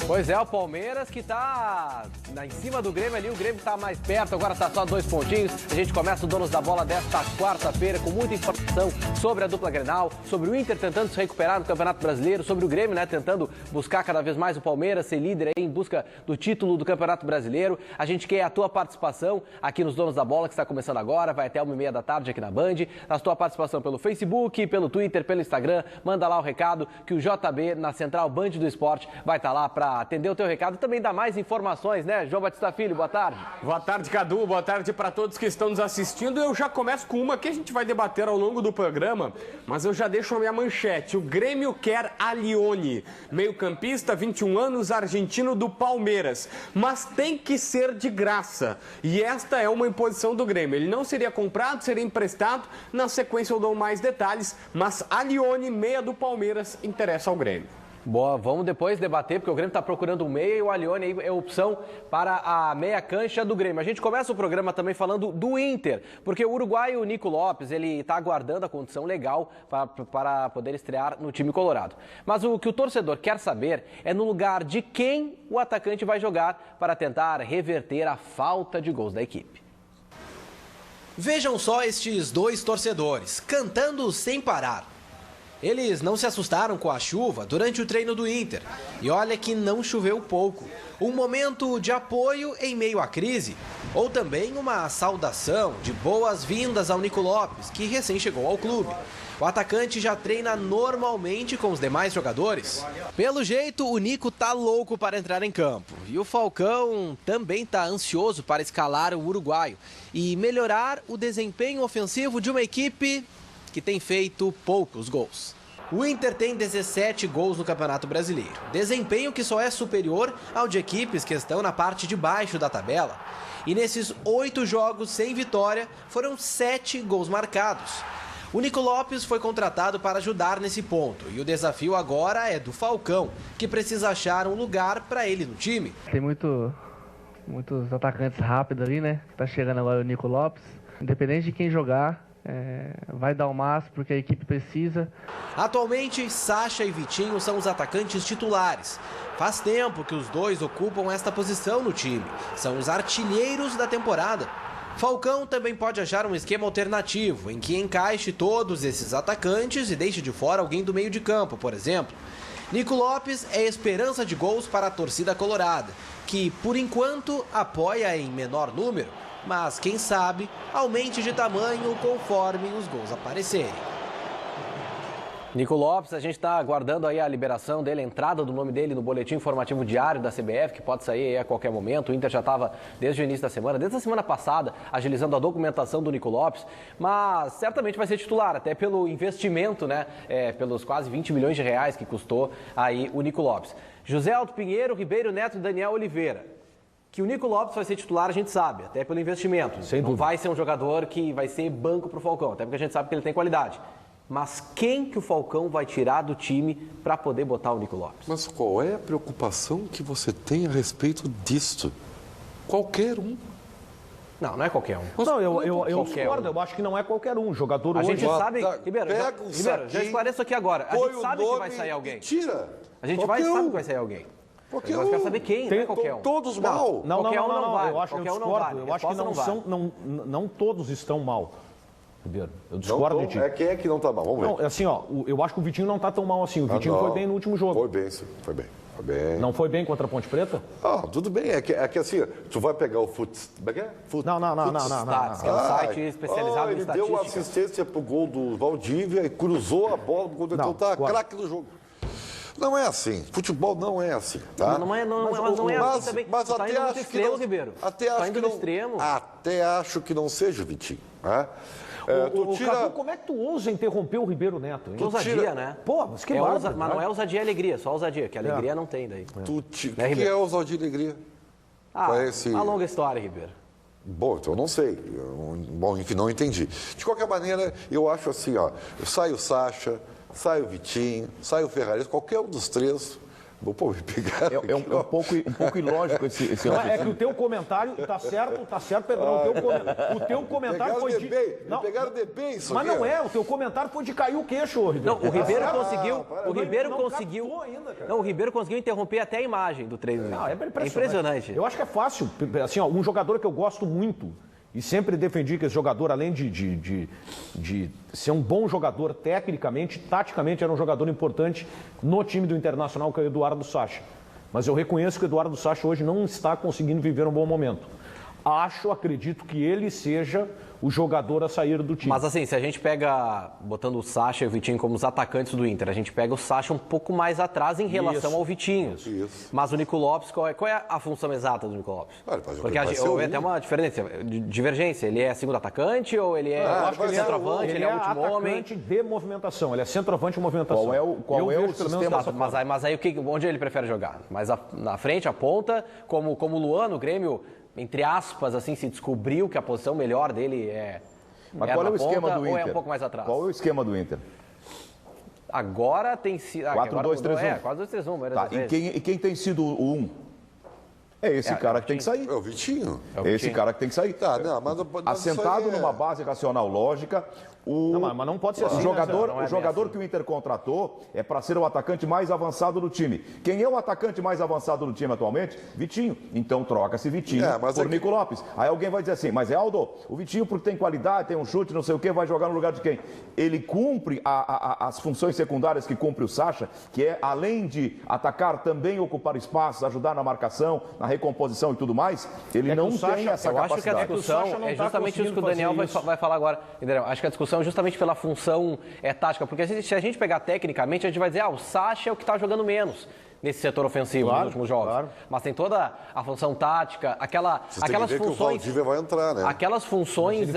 Pois é, o Palmeiras que tá em cima do Grêmio ali, o Grêmio tá mais perto, agora tá só 2 pontinhos. A gente começa o Donos da Bola desta quarta-feira com muita informação sobre a dupla Grenal, sobre o Inter tentando se recuperar no Campeonato Brasileiro, sobre o Grêmio, né, tentando buscar cada vez mais o Palmeiras, ser líder aí em busca do título do Campeonato Brasileiro. A gente quer a tua participação aqui nos Donos da Bola, que está começando agora, vai até 1h30 da tarde aqui na Band. A tua participação pelo Facebook, pelo Twitter, pelo Instagram, manda lá o recado que o JB na Central Band do Esporte vai estar lá para atender o teu recado e também dar mais informações, né? João Batista Filho, boa tarde. Boa tarde, Cadu. Boa tarde para todos que estão nos assistindo. Eu já começo com uma que a gente vai debater ao longo do programa, mas eu já deixo a minha manchete. O Grêmio quer Alione, meio-campista, 21 anos, argentino do Palmeiras. Mas tem que ser de graça. E esta é uma imposição do Grêmio. Ele não seria comprado, seria emprestado. Na sequência eu dou mais detalhes, mas Alione, meia do Palmeiras, interessa ao Grêmio. Boa, vamos depois debater, porque o Grêmio está procurando um meia e o Alione aí é opção para a meia cancha do Grêmio. A gente começa o programa também falando do Inter, porque o uruguaio Nico Lopes, ele está aguardando a condição legal para poder estrear no time colorado. Mas o que o torcedor quer saber é no lugar de quem o atacante vai jogar para tentar reverter a falta de gols da equipe. Vejam só estes dois torcedores, cantando sem parar. Eles não se assustaram com a chuva durante o treino do Inter. E olha que não choveu pouco. Um momento de apoio em meio à crise. Ou também uma saudação de boas-vindas ao Nico Lopes, que recém chegou ao clube. O atacante já treina normalmente com os demais jogadores. Pelo jeito, o Nico tá louco para entrar em campo. E o Falcão também tá ansioso para escalar o uruguaio e melhorar o desempenho ofensivo de uma equipe que tem feito poucos gols. O Inter tem 17 gols no Campeonato Brasileiro, desempenho que só é superior ao de equipes que estão na parte de baixo da tabela. E nesses 8 jogos sem vitória, foram 7 gols marcados. O Nico Lopes foi contratado para ajudar nesse ponto, e o desafio agora é do Falcão, que precisa achar um lugar para ele no time. Tem muitos atacantes rápidos ali, né? Tá chegando agora o Nico Lopes. Independente de quem jogar, vai dar o máximo porque a equipe precisa. Atualmente, Sacha e Vitinho são os atacantes titulares. Faz tempo que os dois ocupam esta posição no time. São os artilheiros da temporada. Falcão também pode achar um esquema alternativo, em que encaixe todos esses atacantes e deixe de fora alguém do meio de campo, por exemplo. Nico Lopes é esperança de gols para a torcida colorada, que, por enquanto, apoia em menor número, mas, quem sabe, aumente de tamanho conforme os gols aparecerem. Nico Lopes, a gente está aguardando aí a liberação dele, a entrada do nome dele no boletim informativo diário da CBF, que pode sair aí a qualquer momento. O Inter já estava desde o início da semana, desde a semana passada, agilizando a documentação do Nico Lopes, mas certamente vai ser titular, até pelo investimento, né, pelos quase 20 milhões de reais que custou aí o Nico Lopes. José Alto Pinheiro, Ribeiro Neto e Daniel Oliveira. Que o Nico Lopes vai ser titular, a gente sabe, até pelo investimento. Não vai ser um jogador que vai ser banco para o Falcão, até porque a gente sabe que ele tem qualidade. Mas quem que o Falcão vai tirar do time para poder botar o Nico Lopes? Mas qual é a preocupação que você tem a respeito disto? Qualquer um. Não é qualquer um. Não, eu discordo, eu acho que não é qualquer um. Jogador hoje... A gente sabe... Ribeiro, já esclareço aqui agora. A gente sabe que vai sair alguém. Tira. A gente sabe que vai sair alguém. Eu quero saber quem, não é qualquer um. Todos mal. Não, vale. Eu acho que eu discordo. Eu acho que não todos estão mal. Ribeiro, eu discordo de ti. Quem é que não está mal? Vamos ver. Não, assim, eu acho que o Vitinho não está tão mal assim. O Vitinho foi bem no último jogo. Foi bem, sim. Foi bem. Não foi bem contra a Ponte Preta? Tudo bem. É que assim, tu vai pegar o Não. Que é um site especializado em estatística. Ele deu assistência pro gol do Valdívia e cruzou a bola pro gol do... Então tá craque do jogo. Não é assim. Futebol não é assim, tá? Não é assim também. Mas tá até acho que não, Ribeiro. Até acho que não, extremo. Até acho que não seja o Vitinho, né? Cadu, como é que tu ousa interromper o Ribeiro Neto? Que ousadia, né? Pô, mas que bárbaro. Mas não é ousadia e alegria, só ousadia, que alegria não tem daí. O que é ousadia e alegria? Uma longa história, Ribeiro. Bom, então eu não sei. Bom, enfim, não entendi. De qualquer maneira, eu acho assim, sai o Sacha, sai o Vitinho, sai o Ferrari, qualquer um dos três Pô, me pegaram um pouco ilógico esse não, é que o teu comentário tá certo, Pedrão. O teu comentário foi de... Me pegaram de bem, isso mas aqui, não é, o teu comentário foi de cair o queixo, Ribeiro. Não, o Ribeiro o Ribeiro conseguiu interromper até a imagem do treino. Não, é impressionante. Impressionante. Eu acho que é fácil. Assim, ó, um jogador que eu gosto muito e sempre defendi que esse jogador, além de ser um bom jogador tecnicamente, taticamente, era um jogador importante no time do Internacional, que é o Eduardo Sacha. Mas eu reconheço que o Eduardo Sacha hoje não está conseguindo viver um bom momento. Acredito que ele seja o jogador a sair do time. Mas assim, se a gente pega, botando o Sacha e o Vitinho como os atacantes do Inter, a gente pega o Sacha um pouco mais atrás em relação ao Vitinho. Isso. Mas o Nico Lopes, qual é a função exata do Nico Lopes? Porque houve até uma divergência. Ele é segundo atacante ou ele é centroavante? Ele é último homem? Atacante de movimentação. Ele é centroavante de movimentação. Qual é o sistema? Mas aí onde ele prefere jogar? Mais na frente, a ponta, como o Luan no Grêmio, entre aspas, assim, se descobriu que a posição melhor dele é. Mas qual é o esquema do Inter? Ou é um pouco mais atrás? Qual é o esquema do Inter? Agora tem sido. 4-2-3-1. 4-2-3-1, tá, e quem tem sido o 1? É esse cara que tem que sair. É o Vitinho. Esse cara que tem que sair. Tá, não, mas assentado numa base racional lógica. Mas não pode ser assim. O jogador que o Inter contratou é para ser o atacante mais avançado do time. Quem é o atacante mais avançado do time atualmente? Vitinho. Então troca-se Vitinho por Nico Lopes. Aí alguém vai dizer assim, mas Aldo, o Vitinho porque tem qualidade, tem um chute, não sei o quê, vai jogar no lugar de quem? Ele cumpre as funções secundárias que cumpre o Sacha, que é, além de atacar, também ocupar espaços, ajudar na marcação, na recomposição e tudo mais. Ele não tem essa capacidade. Eu acho que a discussão é justamente isso que o Daniel vai falar agora. Entendeu? Acho que a discussão justamente pela função tática, porque se a gente pegar tecnicamente, a gente vai dizer, o Sacha é o que está jogando menos nesse setor ofensivo nos últimos jogos. Claro. Mas tem toda a função tática, aquelas funções. Que o Valdívia vai entrar, né? Aquelas funções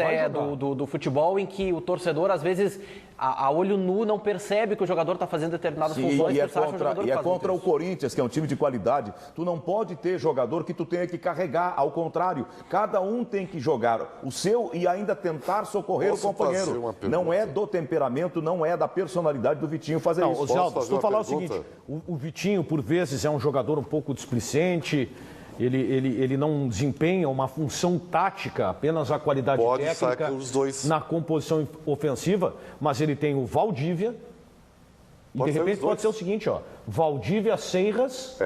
do futebol em que o torcedor, às vezes, a olho nu, não percebe que o jogador está fazendo determinadas funções. E é contra o Corinthians, que é um time de qualidade. Tu não pode ter jogador que tu tenha que carregar. Ao contrário, cada um tem que jogar o seu e ainda tentar socorrer o companheiro. Não é do temperamento, não é da personalidade do Vitinho fazer isso. Oswaldo, se tu falar o seguinte, o Vitinho, por vezes, é um jogador um pouco displicente. Ele não desempenha uma função tática, apenas a qualidade técnica na composição ofensiva, mas ele tem o Valdívia. E de repente pode ser o seguinte, ó, Valdívia, Seiras,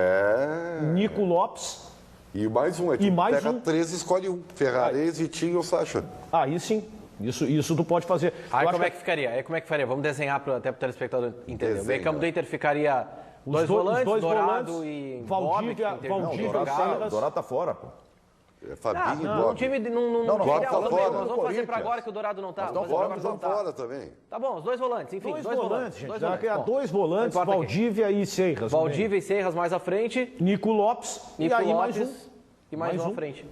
Nico Lopes. E mais um, pega 3 e escolhe um. Ferrarese, Vitinho ou Sacha. Aí sim. Isso tu pode fazer. Aí como é que ficaria? Vamos desenhar até para o telespectador entender. O meio campo do Inter ficaria dois volantes, Dourado e Valdívia, Dourado tá fora, pô. É Fabinho e Bob. O time não tá fora. Nós vamos fazer para agora que o Dourado não tá. Estão fora também. Tá bom, os dois volantes, enfim. Dois volantes, dois volantes, Valdívia e Seiras. Valdívia e Seiras mais à frente. Nico Lopes e aí mais um. E mais um à frente.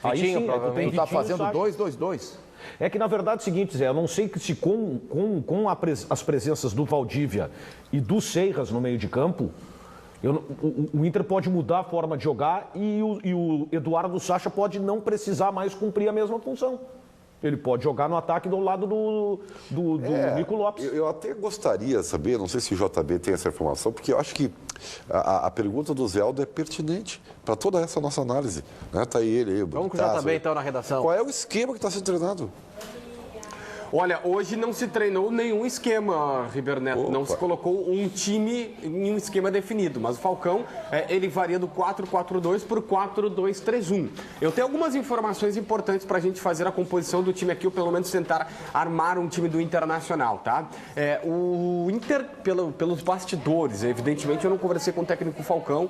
Aí sim, tu tá fazendo 2-2-2. É que, na verdade, é o seguinte, Zé, eu não sei que se com as presenças do Valdívia e do Seiras no meio de campo, o Inter pode mudar a forma de jogar e o Eduardo Sacha pode não precisar mais cumprir a mesma função. Ele pode jogar no ataque do lado do Nico Lopes. Eu até gostaria de saber, não sei se o JB tem essa informação, porque eu acho que a pergunta do Zé Aldo é pertinente para toda essa nossa análise. Né? Tá aí ele aí. Vamos com o JB então na redação. Qual é o esquema que está sendo treinado? Olha, hoje não se treinou nenhum esquema, Ribeiro Neto. Opa. Não se colocou um time em um esquema definido. Mas o Falcão, ele varia do 4-4-2 para o 4-2-3-1. Eu tenho algumas informações importantes para a gente fazer a composição do time aqui, ou pelo menos tentar armar um time do Internacional, tá? O Inter, pelos bastidores, evidentemente eu não conversei com o técnico Falcão,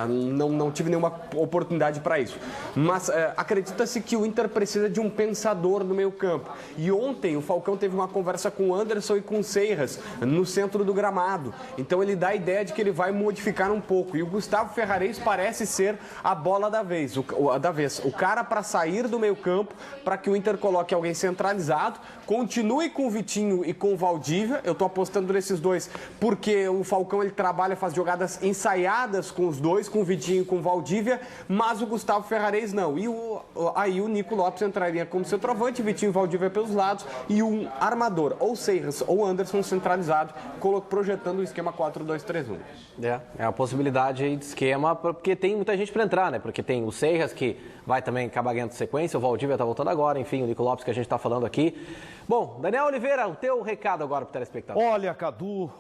não tive nenhuma oportunidade para isso. Mas acredita-se que o Inter precisa de um pensador no meio campo. E ontem o Falcão teve uma conversa com o Anderson e com o Seiras no centro do gramado. Então ele dá a ideia de que ele vai modificar um pouco. E o Gustavo Ferrarese parece ser a bola da vez. O cara para sair do meio campo, para que o Inter coloque alguém centralizado, continue com o Vitinho e com o Valdívia. Eu estou apostando nesses dois, porque o Falcão ele trabalha, faz jogadas ensaiadas com os dois, com o Vitinho e com o Valdívia, mas o Gustavo Ferrarese não. E aí o Nico Lopes entraria como centroavante, Vitinho e Valdívia pelos lados, e um armador, ou Seiras ou Anderson centralizado, projetando o esquema 4-2-3-1. É a possibilidade aí de esquema, porque tem muita gente para entrar, né? Porque tem o Seiras, que vai também acabar ganhando sequência, o Valdívia está voltando agora, enfim, o Nico Lopes que a gente está falando aqui. Bom, Daniel Oliveira, o teu recado agora para o telespectador. Olha, Cadu,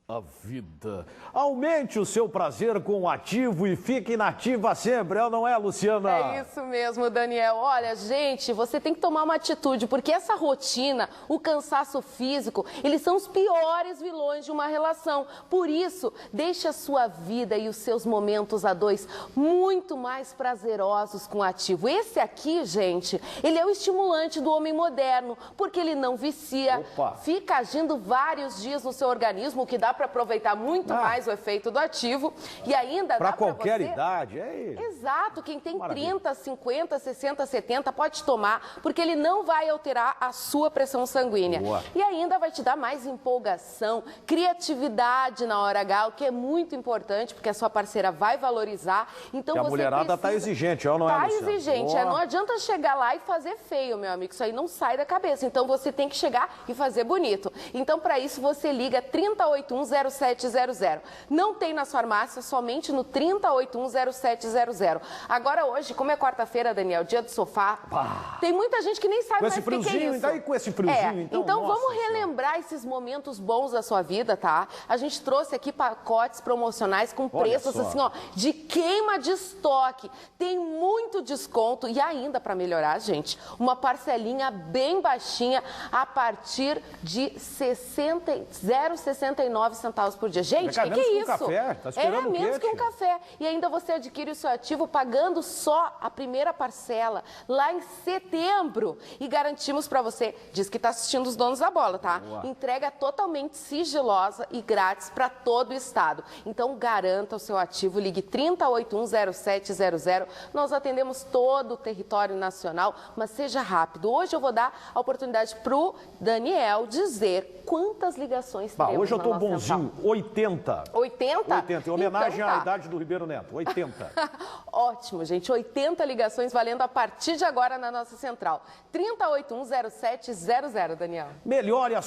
a vida. Aumente o seu prazer com o Ativo e fique nativa sempre, não é, Luciana? É isso mesmo, Daniel. Olha, gente, você tem que tomar uma atitude, porque essa rotina, o cansaço físico, eles são os piores vilões de uma relação. Por isso, deixe a sua vida e os seus momentos a dois muito mais prazerosos com o Ativo. Esse aqui, gente, ele é o estimulante do homem moderno, porque ele não vicia, fica agindo vários dias no seu organismo, o que dá para aproveitar muito mais o efeito do Ativo e ainda para dá qualquer você... idade, Exato, quem tem Maravilha. 30, 50, 60, 70 pode tomar, porque ele não vai alterar a sua pressão sanguínea. Boa. E ainda vai te dar mais empolgação, criatividade na hora H, o que é muito importante, porque a sua parceira vai valorizar. Então, a você mulherada tá exigente, não é, Tá Luciana? exigente, não adianta chegar lá e fazer feio, meu amigo, isso aí não sai da cabeça. Então, você tem que chegar e fazer bonito. Então, para isso, você liga 30810700. Não tem nas farmácias, somente no 30810700. Agora hoje, como é quarta-feira, Daniel, dia do sofá, tem muita gente que nem sabe mais o que é isso. Daí com esse friozinho, então vamos relembrar esses momentos bons da sua vida, tá? A gente trouxe aqui pacotes promocionais com preços assim, ó, de queima de estoque. Tem muito desconto e ainda para melhorar, gente, uma parcelinha bem baixinha a partir de 0,69 centavos por dia. Gente, o que é isso? Café? Tá esperando menos que um café. E ainda você adquire o seu Ativo pagando só a primeira parcela lá em setembro. E garantimos para você, diz que está assistindo os donos da bola, tá? Boa. Entrega totalmente sigilosa e grátis para todo o estado. Então garanta o seu Ativo, ligue 30810700. Nós atendemos todo o território nacional, mas seja rápido. Hoje eu vou dar a oportunidade pro Daniel dizer quantas ligações temos. Hoje eu tô bonzinho, 80. 80? 80, em homenagem à idade do Ribeiro Neto, 80. Ótimo, gente, 80 ligações valendo a partir de agora na nossa central. 30810700, Daniel. Melhore a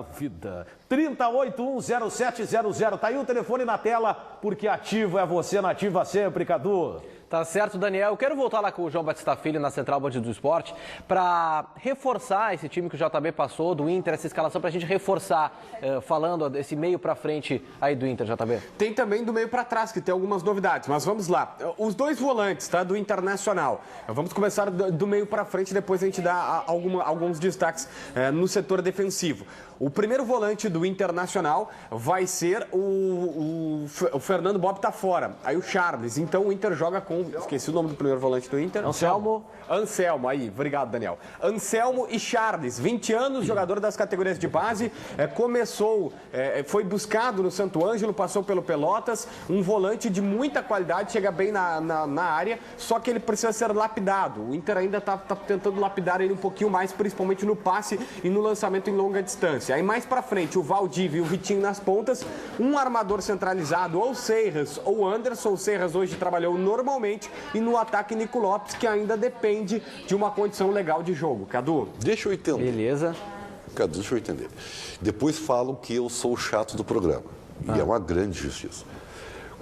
vida. 30810700. Tá aí o telefone na tela, porque Ativo é você, nativa sempre, Cadu. Tá certo, Daniel. Eu quero voltar lá com o João Batista Filho na Central Band do Esporte para reforçar esse time que o JB passou, do Inter, essa escalação, para a gente reforçar, falando desse meio para frente aí do Inter, JB. Tem também do meio para trás, que tem algumas novidades, mas vamos lá. Os dois volantes, tá, do Internacional. Vamos começar do meio para frente, depois a gente dá alguns destaques no setor defensivo. O primeiro volante do Internacional vai ser o Fernando Bob tá fora. Aí o Charles. Então o Inter joga com... Esqueci o nome do primeiro volante do Inter. Anselmo, aí. Obrigado, Daniel. Anselmo e Charles. 20 anos, jogador das categorias de base. Foi buscado no Santo Ângelo, passou pelo Pelotas. Um volante de muita qualidade, chega bem na área, só que ele precisa ser lapidado. O Inter ainda tá tentando lapidar ele um pouquinho mais, principalmente no passe e no lançamento em longa distância. Aí mais pra frente, o Valdívia e o Vitinho nas pontas, um armador centralizado, ou Seiras ou Anderson. O Seiras hoje trabalhou normalmente, e no ataque Nico Lopes, que ainda depende de uma condição legal de jogo. Cadu? Deixa eu entender. Beleza. Cadu, deixa eu entender. Depois falam que eu sou o chato do programa, e é uma grande justiça.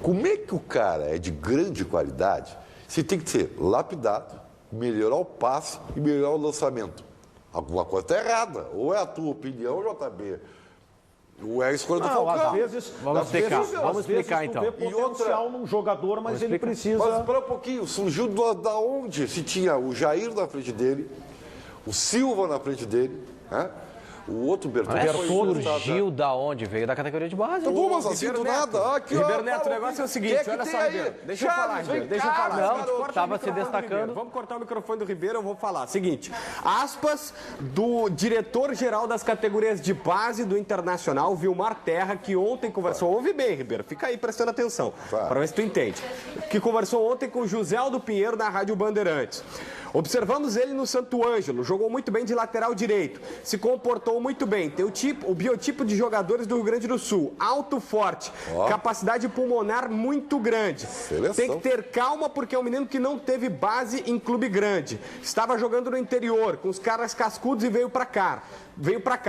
Como é que o cara é de grande qualidade se tem que ser lapidado, melhorar o passe e melhorar o lançamento? Alguma coisa está errada. Ou é a tua opinião, JB, ou é a escolha do Falcão. Às vezes, vamos explicar então. Vê potencial num jogador, mas ele precisa... Mas espera um pouquinho, surgiu da onde? Se tinha o Jair na frente dele, o Silva na frente dele, né? O outro Bertoldo surgiu da onde? Veio da categoria de base. Então vamos assim do nada. Aqui, Ribeiro Neto, o negócio é o seguinte, olha só, Ribeiro. Deixa eu falar, Ribeiro. Deixa eu falar. Não, estava se destacando. Vamos cortar o microfone do Ribeiro, eu vou falar. Seguinte, aspas do diretor-geral das categorias de base do Internacional, Vilmar Terra, que ontem conversou... Ouve bem, Ribeiro, fica aí prestando atenção, para ver se tu entende. Que conversou ontem com o José Aldo Pinheiro na Rádio Bandeirantes. Observamos ele no Santo Ângelo, jogou muito bem de lateral direito, se comportou falou muito bem. Tem o biotipo de jogadores do Rio Grande do Sul. Alto, forte. Capacidade pulmonar muito grande. Seleção. Tem que ter calma porque é um menino que não teve base em clube grande. Estava jogando no interior, com os caras cascudos e veio para cá.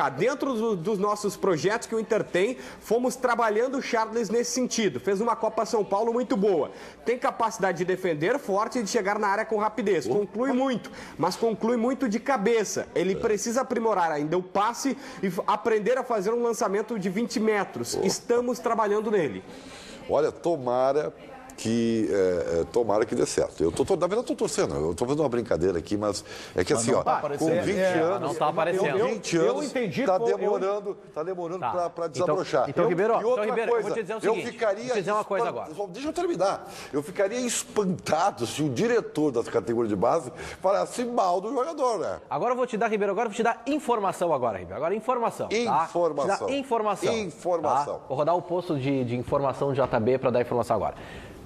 Dentro dos nossos projetos que o Inter tem, fomos trabalhando o Charles nesse sentido. Fez uma Copa São Paulo muito boa. Tem capacidade de defender forte e de chegar na área com rapidez. Conclui muito, mas conclui muito de cabeça. Ele precisa aprimorar ainda o passe e aprender a fazer um lançamento de 20 metros. Estamos trabalhando nele. Olha, tomara que dê certo. Na verdade, eu tô torcendo. Eu tô fazendo uma brincadeira aqui, mas é que assim, ó, com 20 anos... Não tá aparecendo. 20 anos, entendi, tá demorando para desabrochar. Então, Ribeiro, e outra coisa, eu vou te dizer o seguinte, ficaria... vou te dizer uma coisa agora. Deixa eu terminar. Eu ficaria espantado se o diretor das categorias de base falasse mal do jogador, né? Agora eu vou te dar, Ribeiro, informação agora, Ribeiro. Agora informação, tá? Informação. Tá? Vou rodar o posto de informação do JB para dar informação agora.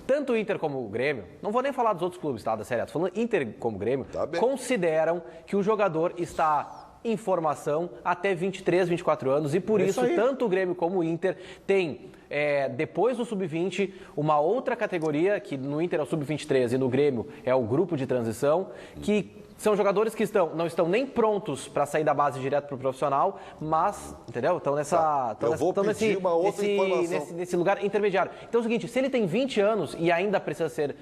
Tanto o Inter como o Grêmio, não vou nem falar dos outros clubes, tá, da Série A, tô falando Inter como o Grêmio, consideram que o jogador está em formação até 23, 24 anos e por isso tanto o Grêmio como o Inter tem, depois do Sub-20, uma outra categoria, que no Inter é o Sub-23 e no Grêmio é o grupo de transição, que são jogadores que não estão nem prontos para sair da base direto para o profissional, mas, entendeu? Estão nesse lugar intermediário. Então é o seguinte, se ele tem 20 anos e ainda precisa ser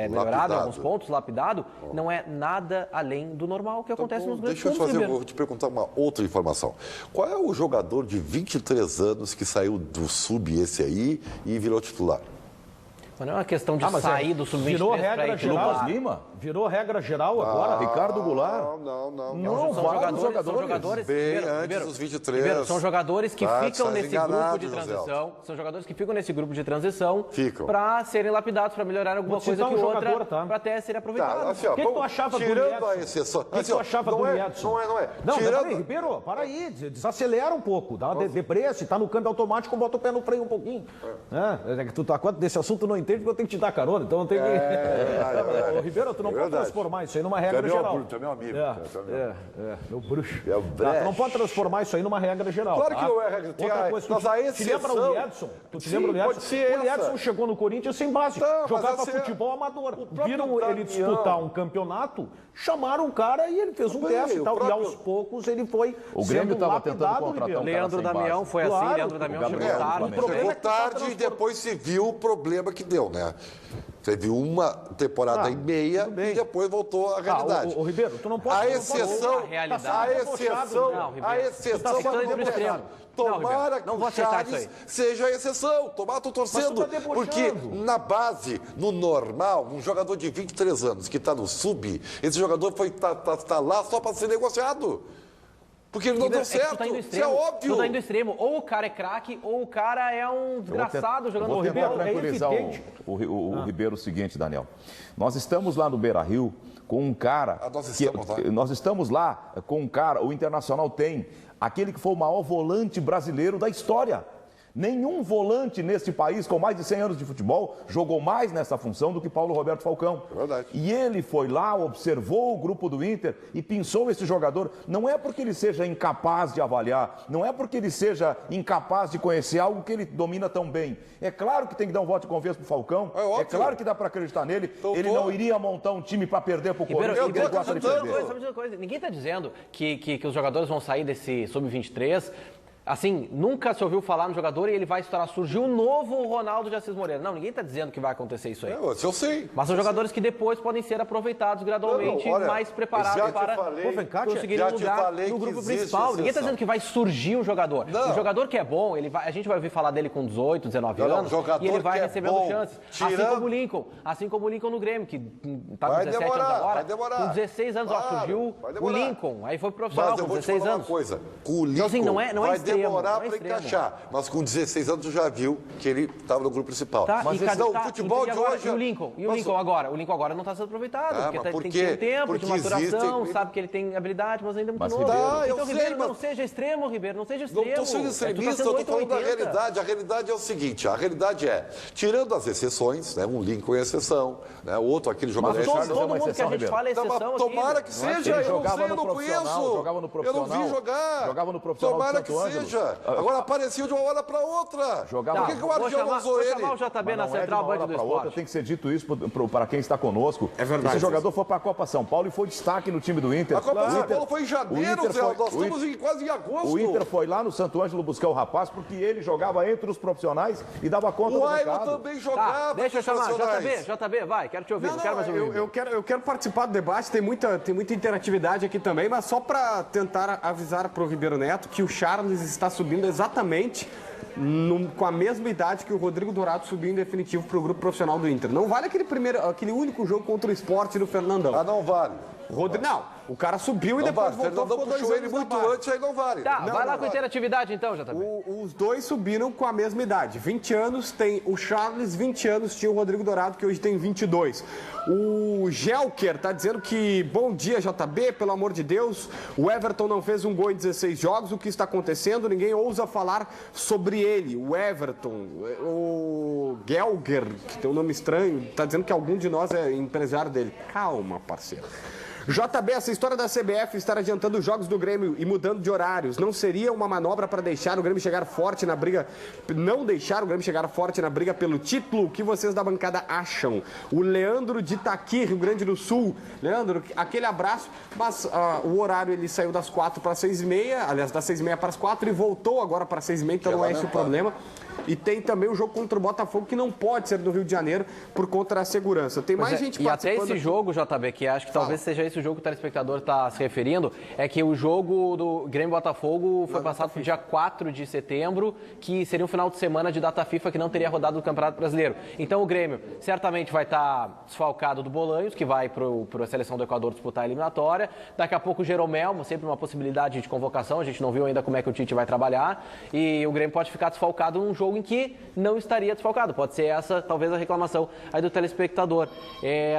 melhorado em alguns pontos, lapidado, não é nada além do normal que acontece nos grandes clubes. Deixa eu vou te perguntar uma outra informação. Qual é o jogador de 23 anos que saiu do sub esse aí e virou titular? Não é uma questão de sair do sub-23 virou regra geral. Lucas Lima? Virou regra geral agora. Ricardo Goulart? Não. São jogadores bem antes dos 23. São jogadores que ficam nesse grupo de transição. São jogadores que ficam nesse grupo de transição para serem lapidados, para melhorar alguma coisa que outra, para até serem aproveitados. O que tu achava do Edson? Tirando a exceção. O que tu achava do Edson? Não é. Não, peraí, Ribeiro, para aí, desacelera um pouco, dá uma depressa, tá no câmbio automático, bota o pé no freio um pouquinho. É que tu tá quanto desse assunto não entende, porque eu tenho que te dar carona, então eu tenho que... Ô, Ribeiro, tu não pode transformar isso aí numa regra geral. Tu é meu amigo. Meu bruxo. Tu não pode transformar isso aí numa regra geral. Claro que não é regra. Outra coisa, te lembra o Edson? Tu te lembra do Edson? O Edson chegou no Corinthians sem base, jogava futebol amador. Viram ele disputar um campeonato, chamaram o cara e ele fez um teste e tal. E aos poucos ele foi o Grêmio estava tentando contratar um Leandro Damião foi assim, Leandro Damião chegou tarde. Chegou tarde e depois se viu o problema que deu, né? Teve uma temporada e meia e depois voltou à realidade. O Ribeiro, tu não pode... A exceção... Tomara que o Charles seja a exceção. Tomara, tô torcendo. Porque na base, no normal, um jogador de 23 anos que está no sub, esse jogador tá lá só para ser negociado. Porque ele não deu certo, isso é óbvio. Tu tá indo extremo. Ou o cara é craque, ou o cara é um desgraçado jogando futebol. Ribeiro. Tranquilizar o Ribeiro o seguinte, Daniel. Nós estamos lá no Beira-Rio com um cara... Nós estamos lá com um cara, o Internacional tem, aquele que foi o maior volante brasileiro da história. Nenhum volante neste país com mais de 100 anos de futebol jogou mais nessa função do que Paulo Roberto Falcão. É verdade. E ele foi lá, observou o grupo do Inter e pensou esse jogador. Não é porque ele seja incapaz de avaliar, não é porque ele seja incapaz de conhecer algo que ele domina tão bem. É claro que tem que dar um voto de confiança pro Falcão. É claro que dá para acreditar nele. Ele não iria montar um time para perder pro Corinthians. Ele gosta de perder. Ninguém está dizendo que os jogadores vão sair desse sub-23... Assim, nunca se ouviu falar no jogador e ele vai estourar. Surgiu um novo Ronaldo de Assis Moreira. Não, ninguém está dizendo que vai acontecer isso aí. Eu sei. Mas são jogadores que depois podem ser aproveitados gradualmente, mais preparados para conseguir um lugar no grupo principal. Ninguém está dizendo que vai surgir um jogador. O jogador que é bom, a gente vai ouvir falar dele com 18, 19 anos e ele vai recebendo chances. Assim como o Lincoln no Grêmio, que está com 17 anos agora. Com 16 anos, surgiu o Lincoln. Aí foi pro profissional com 16 anos. Com o Lincoln, então, assim, não é extremo. demorar para encaixar. Mas com 16 anos tu já viu que ele estava no grupo principal. Tá, mas o futebol de agora, hoje... E o Lincoln agora? O Lincoln agora não está sendo aproveitado, porque tem que ter tempo de maturação, sabe que ele tem habilidade, mas ainda é muito novo. Então, Ribeiro, não seja extremo, Ribeiro, não seja extremo. Não estou sendo extremista, eu estou falando da realidade. A realidade é o seguinte, a realidade é, tirando as exceções, né, um Lincoln é exceção, né, outro aquele jogador... Mas todo mundo que a gente fala é exceção aqui. Tomara que seja, eu não sei, eu não conheço. Jogava no profissional. Eu não vi jogar. Jogava no profissional. Tomara que seja. Agora apareceu de uma hora para outra. Jogava. Por que o Argel não usou ele? Vou chamar o JB na central Band do Esporte. Tem que ser dito isso para quem está conosco. É verdade. Esse jogador foi para a Copa São Paulo e foi destaque no time do Inter. A Copa São Paulo foi em janeiro, Zé. Nós estamos quase em agosto. O Inter foi lá no Santo Ângelo buscar o rapaz porque ele jogava entre os profissionais e dava conta do recado. O também jogava. Deixa eu chamar. JB, vai. Quero te ouvir. Não quero mais ouvir. Eu quero participar do debate. Tem muita interatividade aqui também, mas só para tentar avisar para o Ribeiro Neto que o Charles está subindo exatamente com a mesma idade que o Rodrigo Dourado subiu em definitivo para o grupo profissional do Inter. Não vale aquele único jogo contra o Sport do Fernandão. Não vale. Não, o cara subiu e depois voltou, ficou 2 anos ele muito antes, aí não vale. Tá, vai lá com interatividade então, JB. Os dois subiram com a mesma idade. 20 anos tem o Charles, 20 anos tinha o Rodrigo Dourado, que hoje tem 22. O Gelker tá dizendo que, bom dia, JB, pelo amor de Deus, o Everton não fez um gol em 16 jogos, o que está acontecendo? Ninguém ousa falar sobre ele. O Everton, o Gelger, que tem um nome estranho, tá dizendo que algum de nós é empresário dele. Calma, parceiro. JB, essa história da CBF estar adiantando os jogos do Grêmio e mudando de horários, não seria uma manobra para deixar o Grêmio chegar forte na briga, não deixar o Grêmio chegar forte na briga pelo título? O que vocês da bancada acham? O Leandro de Itaqui, Rio Grande do Sul. Leandro, aquele abraço, mas o horário ele saiu das 4 para 6h30, aliás, das 6h30 para as 4 e voltou agora para 6h30, então não é esse o problema. E tem também o jogo contra o Botafogo, que não pode ser no Rio de Janeiro por conta da segurança. Tem mais gente participando. E até esse jogo, JB, que acho que talvez seja esse o jogo que o telespectador está se referindo, é que o jogo do Grêmio-Botafogo foi passado para o dia 4 de setembro, que seria um final de semana de data FIFA que não teria rodado do Campeonato Brasileiro. Então o Grêmio certamente vai estar desfalcado do Bolanhos, que vai para a seleção do Equador disputar a eliminatória. Daqui a pouco o Jeromel, sempre uma possibilidade de convocação, a gente não viu ainda como é que o Tite vai trabalhar. E o Grêmio pode ficar desfalcado num jogo em que não estaria desfalcado. Pode ser essa, talvez, a reclamação aí do telespectador.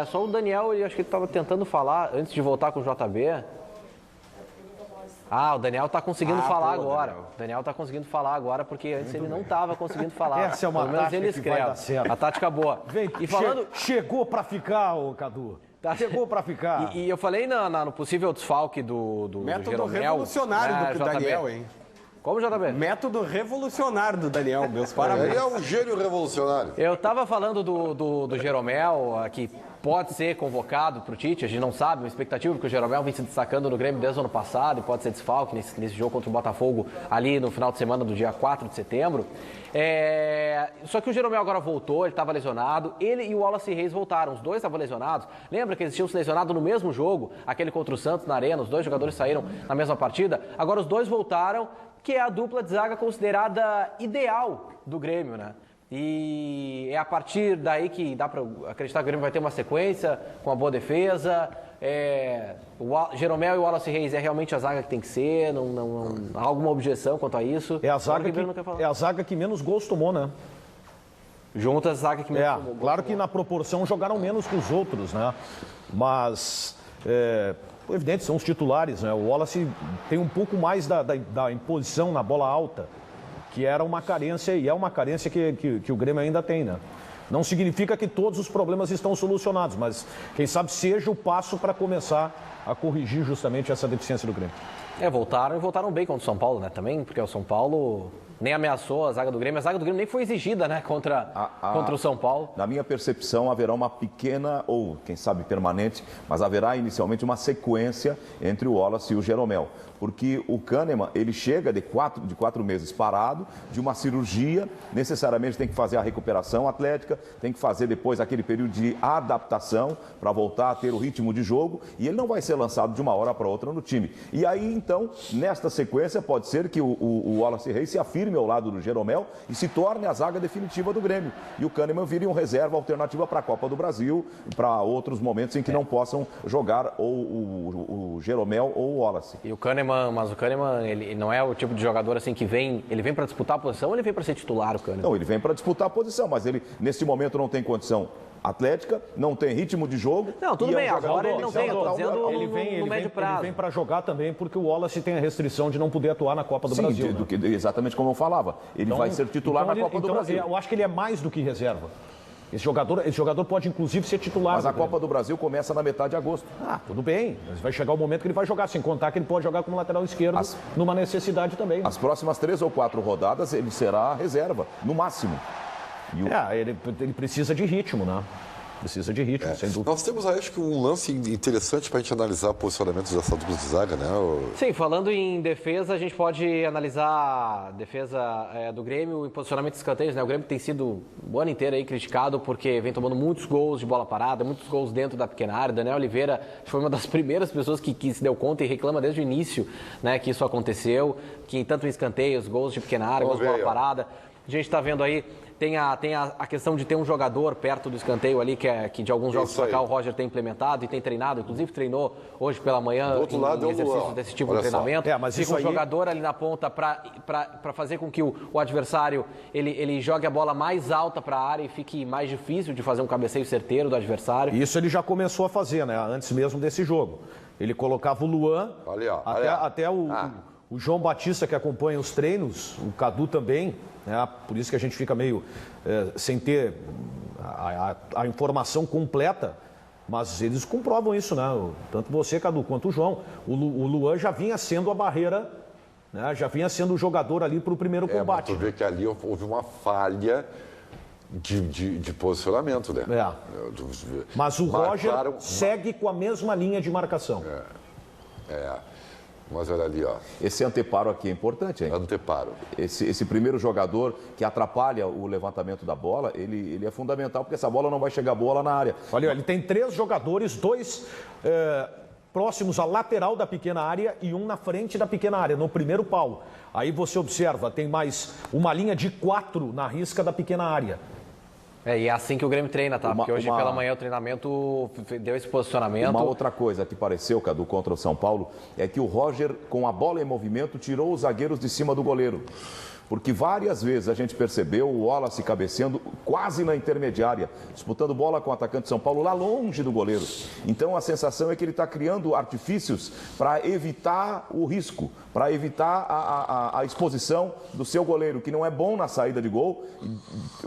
Só o Daniel, eu acho que ele estava tentando falar, antes de voltar com o JB. O Daniel está conseguindo falar agora. Daniel. O Daniel está conseguindo falar agora, porque antes ele não estava conseguindo falar. Essa é uma tática que vai dar certo. A tática boa. E falando... Chegou para ficar, Cadu. Chegou para ficar. E eu falei no possível desfalque do método Jeromel. Revolucionário do Daniel, hein? Como, JB? Método revolucionário do Daniel, meus parabéns. Ele é um gênio revolucionário. Eu estava falando do Jeromel, que pode ser convocado para o Tite, a gente não sabe, uma expectativa, porque o Jeromel vem se destacando no Grêmio desde o ano passado e pode ser desfalque nesse jogo contra o Botafogo ali no final de semana do dia 4 de setembro. Só que o Jeromel agora voltou, ele estava lesionado, ele e o Wallace Reis voltaram, os dois estavam lesionados. Lembra que eles tinham se lesionado no mesmo jogo, aquele contra o Santos na Arena, os dois jogadores saíram na mesma partida, agora os dois voltaram, que é a dupla de zaga considerada ideal do Grêmio, né? E é a partir daí que dá para acreditar que o Grêmio vai ter uma sequência com uma boa defesa. O Jeromel e o Wallace Reis é realmente a zaga que tem que ser, não há alguma objeção quanto a isso. É a zaga que menos gols tomou, né? Juntas, a zaga que menos tomou. Claro que na proporção jogaram menos que os outros, né? Mas... evidente, são os titulares, né? O Wallace tem um pouco mais da imposição na bola alta, que era uma carência, e é uma carência que o Grêmio ainda tem, né? Não significa que todos os problemas estão solucionados, mas quem sabe seja o passo para começar a corrigir justamente essa deficiência do Grêmio. Voltaram bem contra o São Paulo, né? Também, porque o São Paulo nem ameaçou a zaga do Grêmio nem foi exigida, né? Contra o São Paulo. Na minha percepção, haverá uma pequena, ou quem sabe permanente, mas haverá inicialmente uma sequência entre o Wallace e o Jeromel. Porque o Kahneman, ele chega de 4 meses parado, de uma cirurgia, necessariamente tem que fazer a recuperação atlética, tem que fazer depois aquele período de adaptação para voltar a ter o ritmo de jogo, e ele não vai ser lançado de uma hora para outra no time. E aí, então, nesta sequência, pode ser que o Wallace Reis se afirme ao lado do Jeromel e se torne a zaga definitiva do Grêmio. E o Kahneman vire um reserva alternativa para a Copa do Brasil, para outros momentos em que não possam jogar ou o Jeromel ou o Wallace. E o Kahneman, mas o Kahneman, ele não é o tipo de jogador assim que ele vem para disputar a posição ou ele vem para ser titular, o Kahneman? Não, ele vem para disputar a posição, mas ele, nesse momento, não tem condição atlética, não tem ritmo de jogo. Não, tudo bem, agora ele não tem, eu tô dizendo no médio prazo. Ele vem para jogar também porque o Wallace tem a restrição de não poder atuar na Copa do Brasil. Exatamente como eu falava. Ele vai ser titular na Copa do Brasil. Eu acho que ele é mais do que reserva. Esse jogador pode, inclusive, ser titular. Mas a Copa do Brasil começa na metade de agosto. Tudo bem. Mas vai chegar o momento que ele vai jogar, sem contar que ele pode jogar como lateral esquerdo, numa necessidade também. As próximas 3 ou 4 rodadas, ele será reserva, no máximo. Ele precisa de ritmo, né? Precisa de ritmo, sem dúvida. Nós temos, acho que, um lance interessante para a gente analisar posicionamentos dessa dupla de zaga, né? Sim, falando em defesa, a gente pode analisar a defesa do Grêmio em posicionamento de escanteios, né? O Grêmio tem sido o ano inteiro aí criticado porque vem tomando muitos gols de bola parada, muitos gols dentro da pequena área. Daniel Oliveira foi uma das primeiras pessoas que se deu conta e reclama desde o início, né, que isso aconteceu, que tanto em escanteios, gols de pequena área, gols de bola parada. A gente está vendo aí, tem a questão de ter um jogador perto do escanteio ali, que de alguns jogos para cá o Roger tem implementado e tem treinado, inclusive treinou hoje pela manhã em exercícios desse tipo de treinamento. Mas fica um jogador ali na ponta para fazer com que o adversário ele jogue a bola mais alta para a área e fique mais difícil de fazer um cabeceio certeiro do adversário. Isso ele já começou a fazer, né? Antes mesmo desse jogo. Ele colocava o Luan, até o João Batista, que acompanha os treinos, o Cadu também. Por isso que a gente fica meio sem ter a informação completa, mas eles comprovam isso, né? Tanto você, Cadu, quanto o João. O Luan já vinha sendo a barreira, né? Já vinha sendo o jogador ali para o primeiro combate. Mas tu vê que ali houve uma falha de posicionamento, né? Mas o Roger segue com a mesma linha de marcação. Mas olha ali, ó. Esse anteparo aqui é importante, hein? Anteparo. Esse primeiro jogador que atrapalha o levantamento da bola, ele é fundamental, porque essa bola não vai chegar boa lá na área. Olha, ele tem 3 jogadores, 2 próximos à lateral da pequena área e 1 na frente da pequena área, no primeiro pau. Aí você observa, tem mais uma linha de 4 na risca da pequena área. E é assim que o Grêmio treina, tá? Porque hoje pela manhã o treinamento deu esse posicionamento. Uma outra coisa que pareceu, Cadu, contra o São Paulo, é que o Roger, com a bola em movimento, tirou os zagueiros de cima do goleiro. Porque várias vezes a gente percebeu o Wallace cabeceando quase na intermediária, disputando bola com o atacante de São Paulo lá longe do goleiro. Então a sensação é que ele está criando artifícios para evitar o risco, para evitar a exposição do seu goleiro, que não é bom na saída de gol,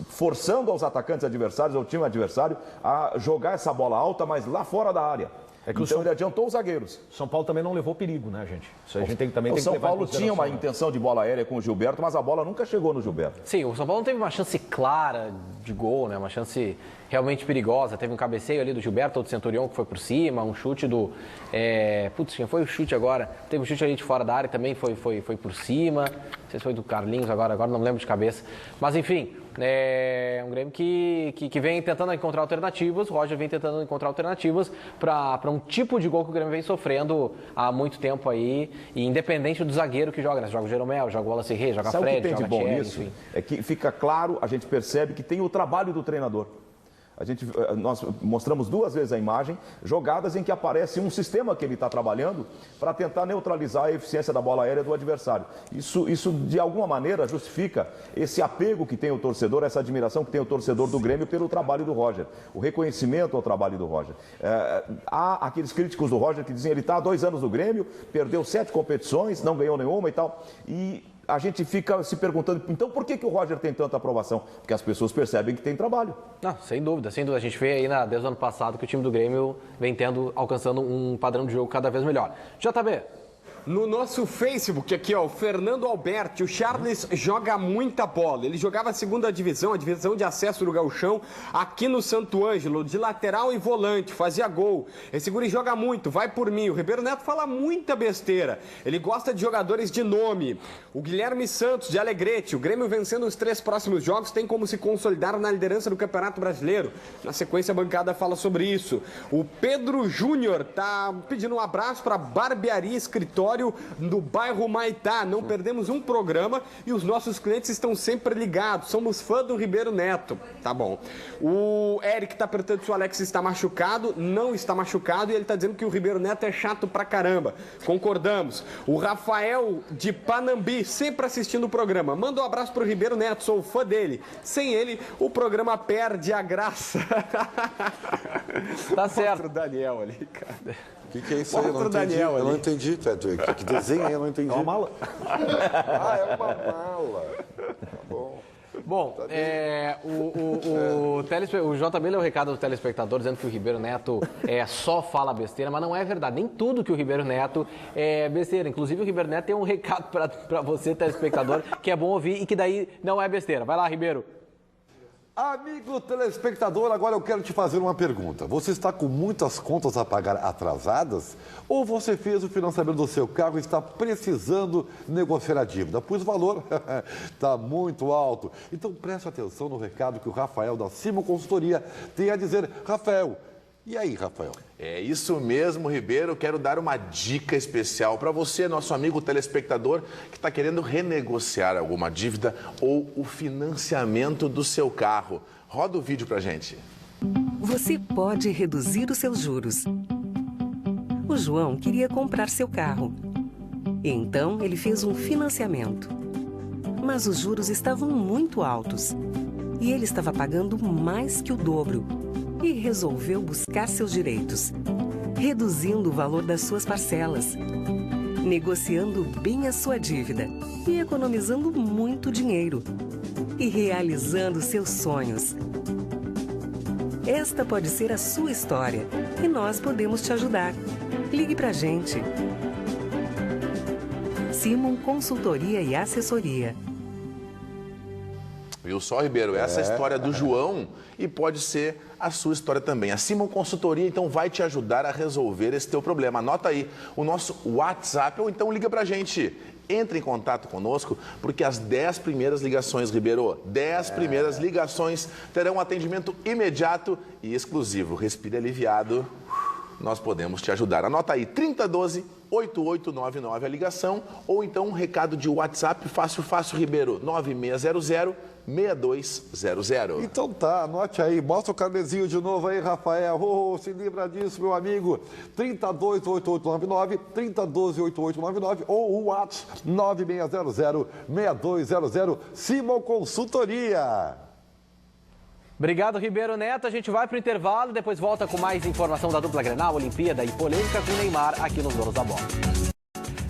forçando aos atacantes adversários, ao time adversário, a jogar essa bola alta, mas lá fora da área. Então ele adiantou os zagueiros. São Paulo também não levou perigo, né, gente? Isso a gente tem que o São Paulo tinha uma intenção de bola aérea com o Gilberto, mas a bola nunca chegou no Gilberto. Sim, o São Paulo não teve uma chance clara de gol, né? Uma chance realmente perigosa. Teve um cabeceio ali do Gilberto ou do Centurião que foi por cima, um chute do... quem foi o chute agora? Teve um chute ali de fora da área também, foi por cima. Não sei se foi do Carlinhos agora não lembro de cabeça. Mas enfim, é um Grêmio que vem tentando encontrar alternativas. O Roger vem tentando encontrar alternativas para um tipo de gol que o Grêmio vem sofrendo há muito tempo aí. E independente do zagueiro que joga, né? Joga o Jeromel, joga o Wallace Reis, joga Sabe Fred, o que tem joga de bom Thierry, nisso? enfim. É que fica claro, a gente percebe que tem o trabalho do treinador. Nós mostramos 2 vezes a imagem, jogadas em que aparece um sistema que ele está trabalhando para tentar neutralizar a eficiência da bola aérea do adversário. Isso, de alguma maneira, justifica esse apego que tem o torcedor, essa admiração que tem o torcedor do Grêmio pelo trabalho do Roger, o reconhecimento ao trabalho do Roger. Há aqueles críticos do Roger que dizem ele está há 2 anos no Grêmio, perdeu 7 competições, não ganhou nenhuma e tal, e a gente fica se perguntando, então por que o Roger tem tanta aprovação? Porque as pessoas percebem que tem trabalho. Não, sem dúvida. A gente vê aí desde o ano passado que o time do Grêmio vem alcançando um padrão de jogo cada vez melhor. JB. No nosso Facebook aqui, ó, o Fernando Alberti, o Charles joga muita bola. Ele jogava a segunda divisão, a divisão de acesso do Gauchão, aqui no Santo Ângelo, de lateral e volante, fazia gol. Esse guri joga muito, vai por mim. O Ribeiro Neto fala muita besteira. Ele gosta de jogadores de nome. O Guilherme Santos, de Alegrete, o Grêmio vencendo os 3 próximos jogos, tem como se consolidar na liderança do Campeonato Brasileiro. Na sequência, a bancada fala sobre isso. O Pedro Júnior tá pedindo um abraço para Barbearia Escritório no bairro Maitá. Não perdemos um programa e os nossos clientes estão sempre ligados. Somos fã do Ribeiro Neto. Tá bom. O Eric tá perguntando se o Alex está machucado. Não está machucado e ele tá dizendo que o Ribeiro Neto é chato pra caramba. Concordamos. O Rafael de Panambi, sempre assistindo o programa. Manda um abraço pro Ribeiro Neto, sou fã dele. Sem ele, o programa perde a graça. Tá certo. Mostra o Daniel ali, cara. O que é isso aí? Eu não entendi, Pedro. Que desenho aí? Eu não entendi. É uma mala. É uma mala. Tá bom. Bom, o JB leu o recado do telespectador dizendo que o Ribeiro Neto só fala besteira, mas não é verdade. Nem tudo que o Ribeiro Neto é besteira. Inclusive, o Ribeiro Neto tem um recado para você, telespectador, que é bom ouvir e que daí não é besteira. Vai lá, Ribeiro. Amigo telespectador, agora eu quero te fazer uma pergunta. Você está com muitas contas a pagar atrasadas? Ou você fez o financiamento do seu carro e está precisando negociar a dívida? Pois o valor está muito alto. Então preste atenção no recado que o Rafael da Simon Consultoria tem a dizer. Rafael, e aí, Rafael? É isso mesmo, Ribeiro. Quero dar uma dica especial para você, nosso amigo telespectador, que está querendo renegociar alguma dívida ou o financiamento do seu carro. Roda o vídeo para a gente. Você pode reduzir os seus juros. O João queria comprar seu carro. Então, ele fez um financiamento. Mas os juros estavam muito altos. E ele estava pagando mais que o dobro. E resolveu buscar seus direitos, reduzindo o valor das suas parcelas, negociando bem a sua dívida e economizando muito dinheiro e realizando seus sonhos. Esta pode ser a sua história e nós podemos te ajudar. Ligue pra gente. Simon Consultoria e Assessoria. Viu só, Ribeiro? Essa é a história do João e pode ser a sua história também. A Simon Consultoria, então, vai te ajudar a resolver esse teu problema. Anota aí o nosso WhatsApp ou então liga pra gente. Entre em contato conosco, porque as 10 primeiras ligações, Ribeiro, 10 primeiras ligações terão atendimento imediato e exclusivo. Respire aliviado, nós podemos te ajudar. Anota aí, 3012-8899 a ligação ou então um recado de WhatsApp, fácil, Ribeiro, 9600-6200. Então tá, anote aí, mostra o carnezinho de novo aí, Rafael. Se livra disso, meu amigo. 3012-8899, 3012-8899 ou o WhatsApp 9600-6200. Simon Consultoria. Obrigado, Ribeiro Neto. A gente vai para o intervalo e depois volta com mais informação da dupla Grenal, Olimpíada e polêmica com o Neymar aqui nos Donos da Bola.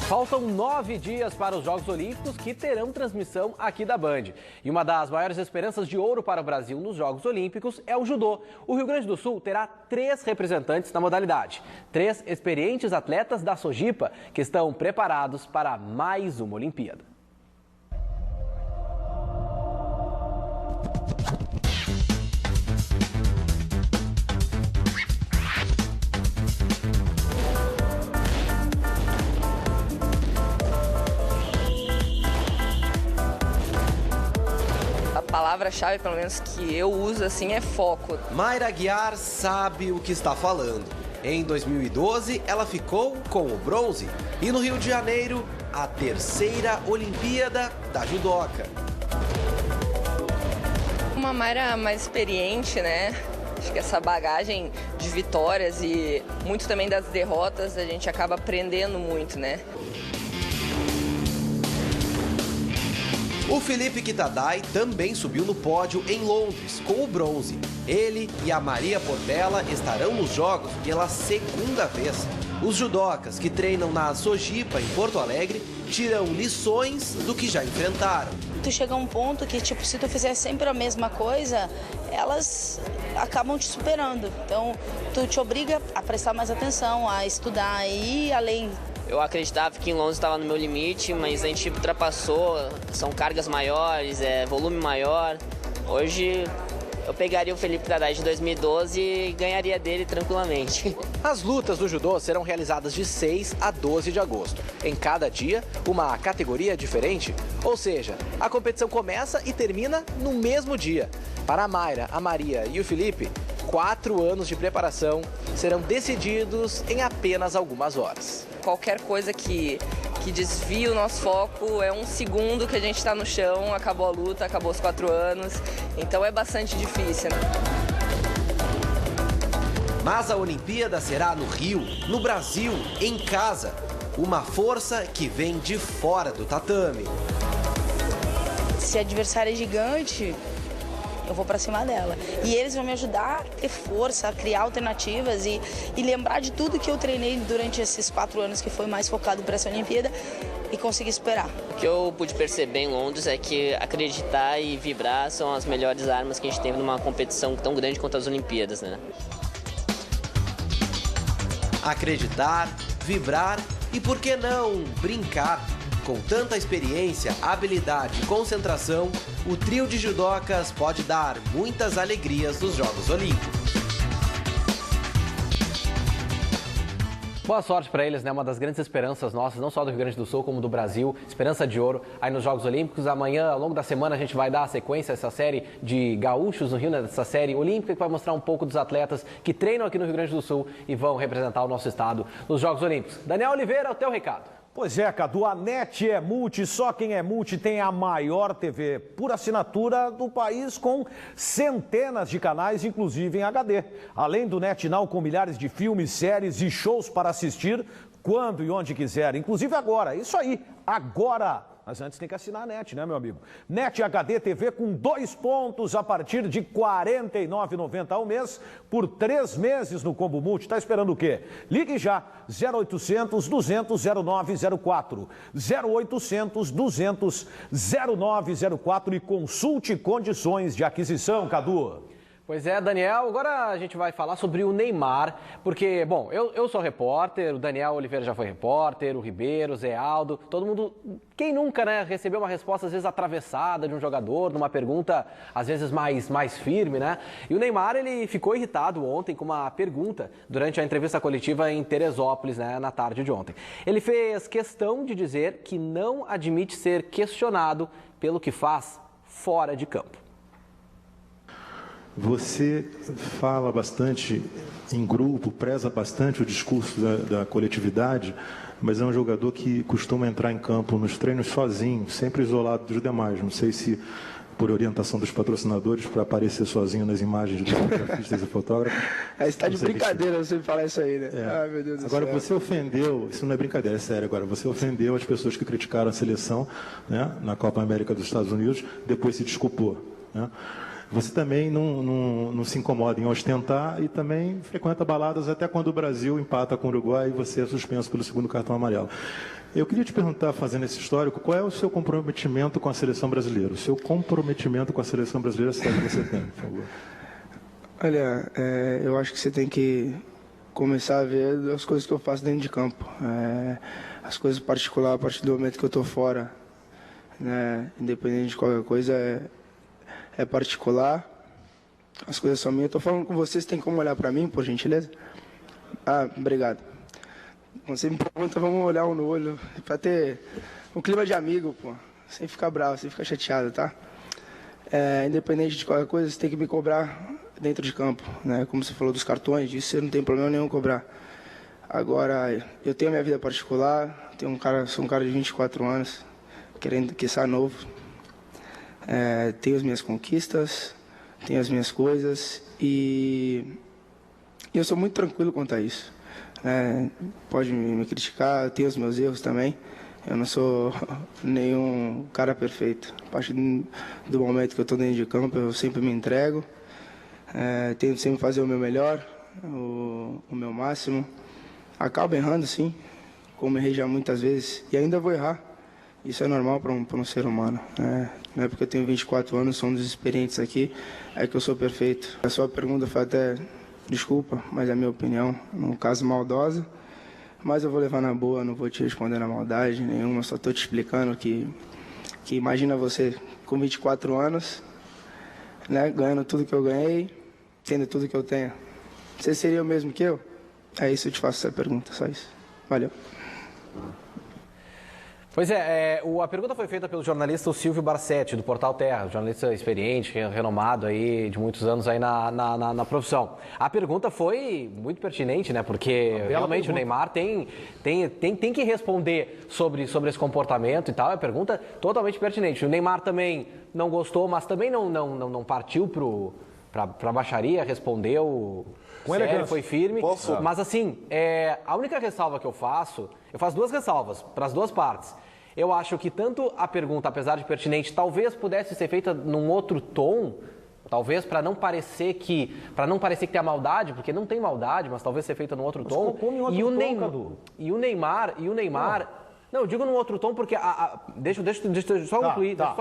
Faltam 9 dias para os Jogos Olímpicos, que terão transmissão aqui da Band. E uma das maiores esperanças de ouro para o Brasil nos Jogos Olímpicos é o judô. O Rio Grande do Sul terá 3 representantes na modalidade. 3 experientes atletas da Sojipa que estão preparados para mais uma Olimpíada. A palavra-chave, pelo menos que eu uso assim, é foco. Mayra Aguiar sabe o que está falando. Em 2012, ela ficou com o bronze. E no Rio de Janeiro, a 3ª Olimpíada da judoca. Uma Mayra mais experiente, né? Acho que essa bagagem de vitórias e muito também das derrotas, a gente acaba aprendendo muito, né? O Felipe Kitadai também subiu no pódio em Londres, com o bronze. Ele e a Maria Portela estarão nos Jogos pela 2ª vez. Os judocas que treinam na Sojipa, em Porto Alegre, tiram lições do que já enfrentaram. Tu chega a um ponto que, tipo, se tu fizer sempre a mesma coisa, elas acabam te superando. Então, tu te obriga a prestar mais atenção, a estudar e ir além Eu acreditava que em Londres estava no meu limite, mas a gente ultrapassou, são cargas maiores, volume maior. Hoje eu pegaria o Felipe Tadai de 2012 e ganharia dele tranquilamente. As lutas do judô serão realizadas de 6 a 12 de agosto. Em cada dia, uma categoria diferente. Ou seja, a competição começa e termina no mesmo dia. Para a Mayra, a Maria e o Felipe, 4 anos de preparação serão decididos em apenas algumas horas. Qualquer coisa que desvie o nosso foco, é um segundo que a gente está no chão, acabou a luta, acabou os 4 anos, então é bastante difícil, né? Mas a Olimpíada será no Rio, no Brasil, em casa. Uma força que vem de fora do tatame. Se a adversária é gigante, eu vou pra cima dela. E eles vão me ajudar a ter força, a criar alternativas e lembrar de tudo que eu treinei durante esses 4 anos, que foi mais focado para essa Olimpíada, e conseguir superar. O que eu pude perceber em Londres é que acreditar e vibrar são as melhores armas que a gente teve numa competição tão grande quanto as Olimpíadas, né? Acreditar, vibrar e, por que não, brincar. Com tanta experiência, habilidade e concentração, o trio de judocas pode dar muitas alegrias nos Jogos Olímpicos. Boa sorte para eles, né? Uma das grandes esperanças nossas, não só do Rio Grande do Sul, como do Brasil. Esperança de ouro aí nos Jogos Olímpicos. Amanhã, ao longo da semana, a gente vai dar a sequência a essa série de gaúchos no Rio, né? Essa série olímpica que vai mostrar um pouco dos atletas que treinam aqui no Rio Grande do Sul e vão representar o nosso estado nos Jogos Olímpicos. Daniel Oliveira, o teu recado. Pois é, Cadu, a NET é multi, só quem é multi tem a maior TV por assinatura do país, com centenas de canais, inclusive em HD. Além do NET Now, com milhares de filmes, séries e shows para assistir quando e onde quiser, inclusive agora. Isso aí, agora! Mas antes tem que assinar a NET, né, meu amigo? NET HD TV com 2 pontos a partir de R$ 49,90 ao mês por 3 meses no Combo Multi. Tá esperando o quê? Ligue já, 0800 200 0904, 0800 200 0904 e consulte condições de aquisição, Cadu. Pois é, Daniel, agora a gente vai falar sobre o Neymar, porque, bom, eu sou repórter, o Daniel Oliveira já foi repórter, o Ribeiro, o Zé Aldo, todo mundo, quem nunca, né, recebeu uma resposta às vezes atravessada de um jogador, numa pergunta às vezes mais firme, né? E o Neymar, ele ficou irritado ontem com uma pergunta durante a entrevista coletiva em Teresópolis, né, na tarde de ontem. Ele fez questão de dizer que não admite ser questionado pelo que faz fora de campo. Você fala bastante em grupo, preza bastante o discurso da coletividade, mas é um jogador que costuma entrar em campo nos treinos sozinho, sempre isolado dos demais. Não sei se por orientação dos patrocinadores para aparecer sozinho nas imagens dos fotografistas e fotógrafos. Você está de brincadeira você falar isso aí, né? Ai, meu Deus do céu. Agora, você ofendeu, isso não é brincadeira, é sério agora, você ofendeu as pessoas que criticaram a seleção, né, na Copa América dos Estados Unidos, depois se desculpou, né? Você também não se incomoda em ostentar e também frequenta baladas até quando o Brasil empata com o Uruguai e você é suspenso pelo 2º cartão amarelo. Eu queria te perguntar, fazendo esse histórico, qual é o seu comprometimento com a seleção brasileira? O seu comprometimento com a seleção brasileira, se é que você tem, por favor. Olha, eu acho que você tem que começar a ver as coisas que eu faço dentro de campo. As coisas particulares, a partir do momento que eu estou fora, né, independente de qualquer coisa, é particular, as coisas são minhas. Eu tô falando com vocês, tem como olhar para mim, por gentileza? Ah, obrigado. Você me pergunta, vamos olhar um no olho, para ter um clima de amigo, pô, sem ficar bravo, sem ficar chateado, tá? Independente de qualquer coisa, você tem que me cobrar dentro de campo, né? Como você falou dos cartões, disso você não tem problema nenhum cobrar. Agora, eu tenho a minha vida particular, sou um cara de 24 anos, querendo que saia novo. Tenho as minhas conquistas, tenho as minhas coisas e eu sou muito tranquilo quanto a isso. Pode me criticar, eu tenho os meus erros também. Eu não sou nenhum cara perfeito. A partir do momento que eu estou dentro de campo, eu sempre me entrego. Tento sempre fazer o meu melhor, o meu máximo. Acabo errando, sim, como errei já muitas vezes, e ainda vou errar. Isso é normal para um ser humano. Não é porque eu tenho 24 anos, sou um dos experientes aqui, é que eu sou perfeito. A sua pergunta foi até, desculpa, mas é a minha opinião, num caso maldosa, Mas eu vou levar na boa, não vou te responder na maldade nenhuma, só tô te explicando que imagina você com 24 anos, né, ganhando tudo que eu ganhei, tendo tudo que eu tenho. Você seria o mesmo que eu? É isso, eu te faço essa pergunta, só isso. Valeu. Pois é, a pergunta foi feita pelo jornalista Silvio Barsetti, do Portal Terra, jornalista experiente, renomado aí, de muitos anos aí na profissão. A pergunta foi muito pertinente, né? Porque realmente o Neymar tem que responder sobre esse comportamento e tal. É uma pergunta totalmente pertinente. O Neymar também não gostou, mas também não partiu para a baixaria, respondeu sério, foi firme. Posso? Mas assim, a única ressalva que eu faço duas ressalvas para as duas partes. Eu acho que tanto a pergunta, apesar de pertinente, talvez pudesse ser feita num outro tom, talvez para não parecer que tem a maldade, porque não tem maldade, mas talvez ser feita num outro tom. E o Neymar, não, eu digo num outro tom porque deixa eu só concluir, tá.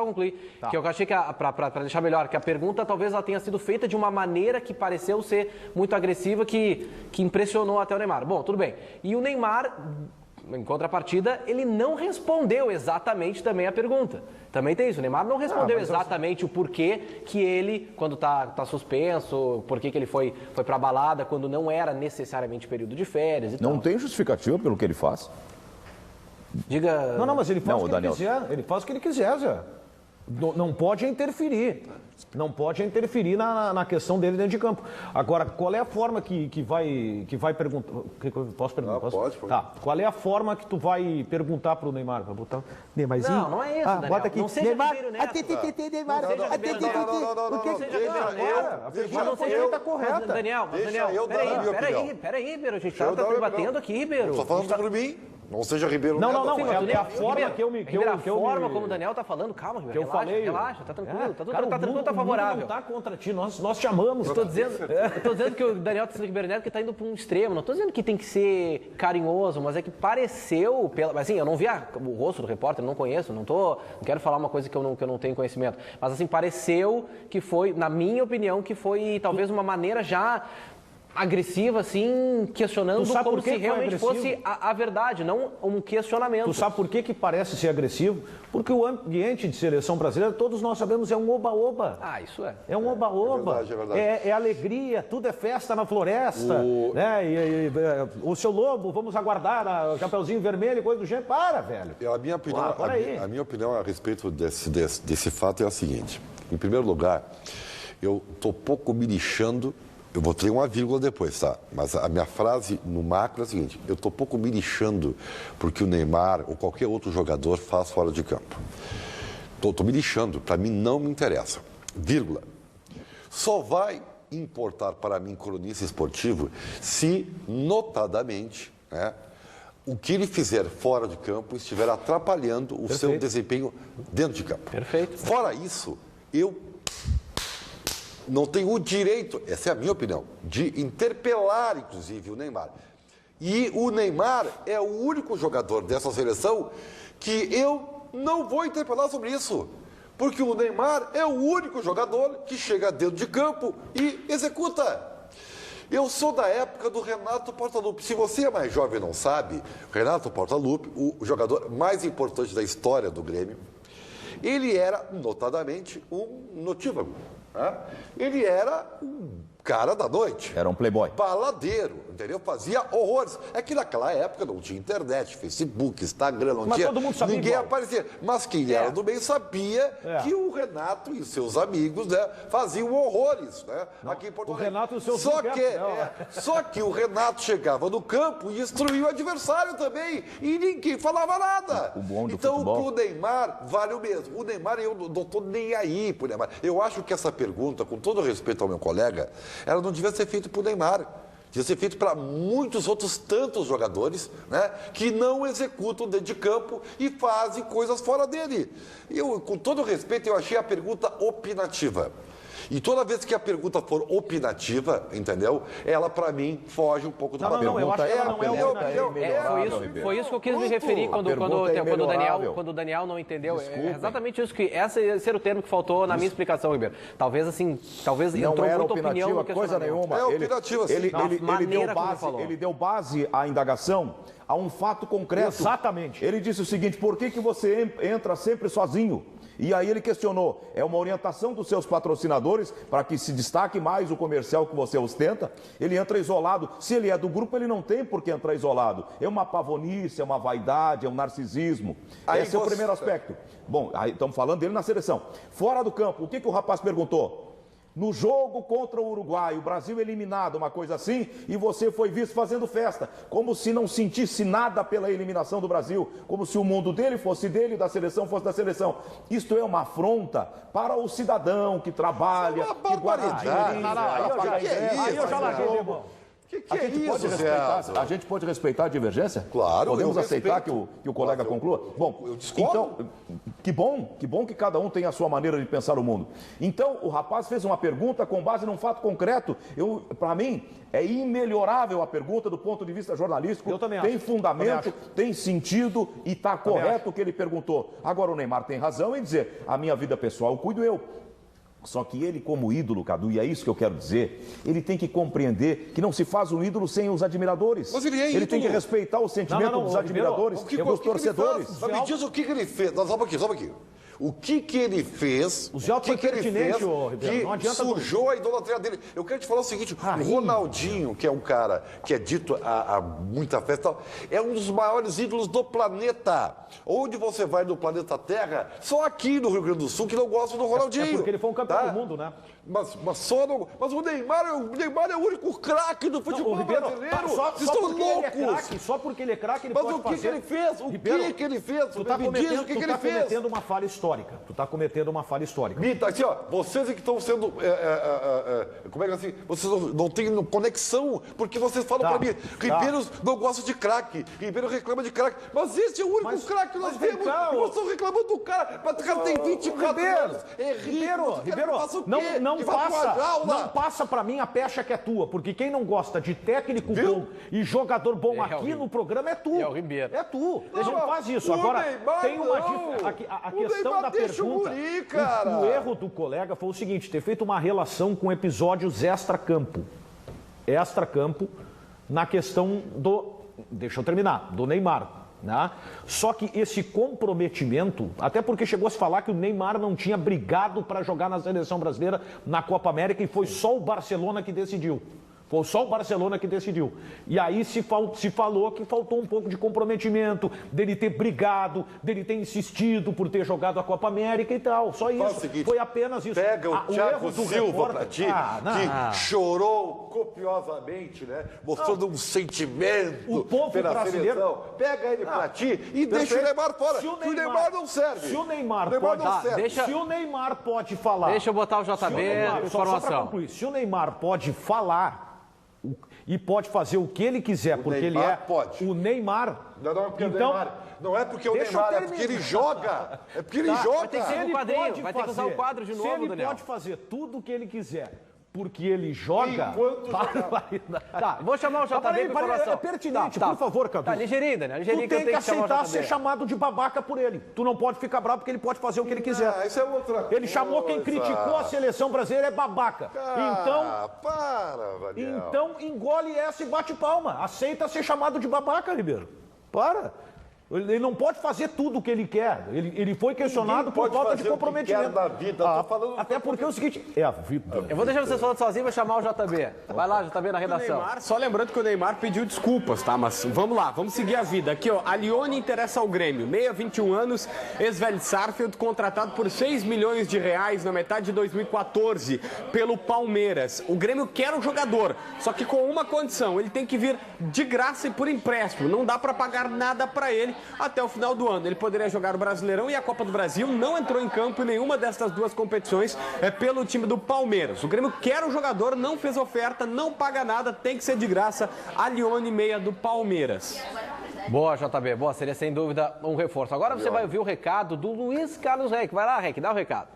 Que eu achei que para deixar melhor, que a pergunta talvez ela tenha sido feita de uma maneira que pareceu ser muito agressiva, que impressionou até o Neymar. Bom, tudo bem. E o Neymar, em contrapartida, ele não respondeu exatamente também a pergunta. Também tem isso, o Neymar não respondeu exatamente o porquê que ele, quando tá suspenso, porquê que ele foi pra balada, quando não era necessariamente período de férias e tal. Não tem justificativa pelo que ele faz? Diga... Não, mas ele faz o que ele quiser. Ele faz o que ele quiser, Zé. Não pode interferir. Não pode interferir na questão dele dentro de campo. Agora, qual é a forma que vai perguntar... Posso perguntar? Pode. Tá. Qual é a forma que tu vai perguntar pro Neymar? Vai botar Neymarzinho? Não é isso, Daniel. Bota aqui. Não seja Neymar. Ribeiro Neto. Neymar. Daniel, peraí, Ribeiro. A gente tá debatendo aqui, Ribeiro. Só falando por mim. Não seja Ribeiro Neto. Não. É a forma que eu me... A forma como o Daniel tá falando, calma, Ribeiro. Relaxa, tá tranquilo. Tá tranquilo, tá favorável. Não tá contra ti, nós te amamos. Eu tô dizendo que o Daniel tá sendo Ribeiro Neto que tá indo pra um extremo. Não tô dizendo que tem que ser carinhoso, mas é que pareceu... Assim, eu não vi o rosto do repórter, não conheço, não quero falar uma coisa que eu não tenho conhecimento. Mas assim, pareceu que foi, na minha opinião, que foi talvez uma maneira já... agressiva, assim, questionando como se realmente fosse a verdade, não um questionamento. Tu sabe por que parece ser agressivo? Porque o ambiente de seleção brasileira, todos nós sabemos, é um oba-oba. Isso é. É um oba-oba. É verdade. É alegria, tudo é festa na floresta. Né? O seu Lobo, vamos aguardar o Chapeuzinho Vermelho e coisa do gênero. Velho. A minha opinião a respeito desse fato é a seguinte. Em primeiro lugar, eu estou pouco me lixando. Eu vou ter uma vírgula depois, tá? Mas a minha frase no macro é a seguinte: eu estou pouco me lixando porque o Neymar ou qualquer outro jogador faz fora de campo. Estou me lixando, para mim não me interessa. Vírgula. Só vai importar para mim, cronista esportivo, se notadamente, né, o que ele fizer fora de campo estiver atrapalhando o seu desempenho dentro de campo. Perfeito. Fora isso, eu não tem o direito, essa é a minha opinião, de interpelar, inclusive, o Neymar. E o Neymar é o único jogador dessa seleção que eu não vou interpelar sobre isso. Porque o Neymar é o único jogador que chega dentro de campo e executa. Eu sou da época do Renato Portaluppi. Se você é mais jovem e não sabe, Renato Portaluppi, o jogador mais importante da história do Grêmio, ele era, notadamente, um notívago. Ele era um cara da noite. Era um playboy. Baladeiro, entendeu? Fazia horrores. É que naquela época não tinha internet, Facebook, Instagram, não tinha... Todo mundo sabia ninguém igual. Aparecia. Mas quem era do bem sabia que o Renato e seus amigos, né, faziam horrores, né? Aqui em Porto Alegre. O Renato e o seu Só que o Renato chegava no campo e instruía o adversário também. E ninguém falava nada. Então, pro Neymar, vale o mesmo. O Neymar, eu não estou nem aí pro Neymar. Eu acho que essa pergunta, com todo respeito ao meu colega, ela não devia ser feita pro Neymar. Devia ser feito para muitos outros tantos jogadores, né, que não executam dentro de campo e fazem coisas fora dele. Eu, com todo respeito, eu achei a pergunta opinativa. E toda vez que a pergunta for opinativa, entendeu? Ela, para mim, foge um pouco do papel. Não, eu acho que ela não é opinativa. Foi isso que eu quis me referir quando o Daniel não entendeu. Desculpem. É exatamente isso que... Esse era o termo que faltou na minha explicação, Ribeiro. Talvez não entrou era muita opinião no opinativa coisa nenhuma. É opinativa, sim. Ele deu base à indagação a um fato concreto. Exatamente. Ele disse o seguinte: por que você entra sempre sozinho? E aí ele questionou, é uma orientação dos seus patrocinadores para que se destaque mais o comercial que você ostenta? Ele entra isolado. Se ele é do grupo, ele não tem por que entrar isolado. É uma pavonice, é uma vaidade, é um narcisismo. Esse é o primeiro aspecto. Bom, aí estamos falando dele na seleção. Fora do campo, o que o rapaz perguntou? No jogo contra o Uruguai, o Brasil eliminado, uma coisa assim, e você foi visto fazendo festa, como se não sentisse nada pela eliminação do Brasil, como se o mundo dele fosse dele e da seleção fosse da seleção. Isto é uma afronta para o cidadão que trabalha, que guarda dinheirinho, Aí eu já larguei, meu irmão. A gente pode respeitar a divergência? Claro. Podemos aceitar que o colega conclua? Bom, eu discordo. Então, que bom que cada um tem a sua maneira de pensar o mundo. Então, o rapaz fez uma pergunta com base num fato concreto. Para mim, é imelhorável a pergunta do ponto de vista jornalístico. Eu também tem acho. fundamento, tem sentido e está correto o que ele perguntou. Agora, o Neymar tem razão em dizer, a minha vida pessoal cuido eu. Só que ele, como ídolo, Cadu, e é isso que eu quero dizer, ele tem que compreender que não se faz um ídolo sem os admiradores. Mas ele é Ele ídolo. tem que respeitar o sentimento dos admiradores e dos torcedores. Mas me diz o que ele fez. Só um pouquinho. O que ele fez? O Zé Alto foi pertinente, ô, Ribeiro. Que Não adianta sujou a idolatria dele. Eu quero te falar o seguinte: o Ronaldinho, que é um cara que é dito a muita festa, é um dos maiores ídolos do planeta. Onde você vai no planeta Terra, só aqui no Rio Grande do Sul que não gosta do Ronaldinho. É porque ele foi um campeão do mundo, né? Mas o Neymar é o único craque do futebol brasileiro. Vocês estão loucos. Só porque ele é craque, ele Mas pode o que fazer. Que ele fez? O que ele fez? Tu está cometendo uma falha histórica. Tu está cometendo uma falha histórica. Mita, assim, ó, vocês que estão sendo. Como é que assim? Vocês não têm conexão, porque vocês falam pra mim, Ribeiro não gosta de craque, Ribeiro reclama de craque. Mas esse é o único craque que nós temos. E vocês estão reclamando do cara. Mas o cara tem 24 anos. É Ribeiro, não passa pra mim a pecha que é tua, porque quem não gosta de técnico bom e jogador bom aqui no programa é tu. É o Ribeiro. É tu. Não faz isso. Agora, tem uma a questão da pergunta. O erro do colega foi o seguinte, ter feito uma relação com episódios extra-campo. Extra-campo na questão do... Deixa eu terminar. Do Neymar. Né? Só que esse comprometimento, até porque chegou a se falar que o Neymar não tinha brigado para jogar na seleção brasileira na Copa América e foi só o Barcelona que decidiu. Foi só o Barcelona que decidiu. E aí se falou que faltou um pouco de comprometimento, dele ter brigado, dele ter insistido por ter jogado a Copa América e tal. Só isso. Seguinte, foi apenas isso. Pega o Thiago Silva pra ti, que chorou copiosamente, né? Mostrando um sentimento o povo pela brasileiro. Seleção. Pega ele pra ti e deixa o Neymar fora. O Neymar não serve. Se o Neymar pode falar... Deixa eu botar o JB informação. Só pra concluir, se o Neymar pode falar... E pode fazer o que ele quiser, porque ele é o Neymar. Não é porque então, o Neymar. Não é porque o Neymar, é porque ele joga. É porque ele joga. Vai ter que ser um quadrinho, vai ter que usar o quadro de novo, Daniel. Se ele pode fazer tudo o que ele quiser, porque ele joga... Tá, vou chamar o JB para informação. É pertinente, por favor, Cadu. Tá, ligeirinho, Daniel. Tu tem que aceitar ser chamado de babaca por ele. Tu não pode ficar bravo porque ele pode fazer o que ele quiser. Isso é outra coisa. Ele chamou quem criticou a seleção brasileira é babaca. Então engole essa e bate palma. Aceita ser chamado de babaca, Ribeiro. Para. Ele não pode fazer tudo o que ele quer. Ele foi questionado por falta de comprometimento. Da vida. Até porque é o seguinte, é a vida. Eu vou deixar vocês falando sozinhos e vou chamar o JB. Vai lá, JB, na redação. Neymar, só lembrando que o Neymar pediu desculpas, tá? Mas vamos lá, vamos seguir a vida. Aqui, ó, a Lione interessa ao Grêmio. Meia, 21 anos, ex-Velho Sarsfield, contratado por 6 milhões de reais na metade de 2014 pelo Palmeiras. O Grêmio quer o jogador, só que com uma condição, ele tem que vir de graça e por empréstimo. Não dá pra pagar nada pra ele até o final do ano. Ele poderia jogar o Brasileirão e a Copa do Brasil, não entrou em campo em nenhuma dessas duas competições pelo time do Palmeiras. O Grêmio quer o jogador, não fez oferta, não paga nada, tem que ser de graça. A Lione, meia do Palmeiras. Boa, JB, boa, seria sem dúvida um reforço. Agora você vai ouvir o recado do Luiz Carlos Reck. Vai lá, Reck, dá o recado.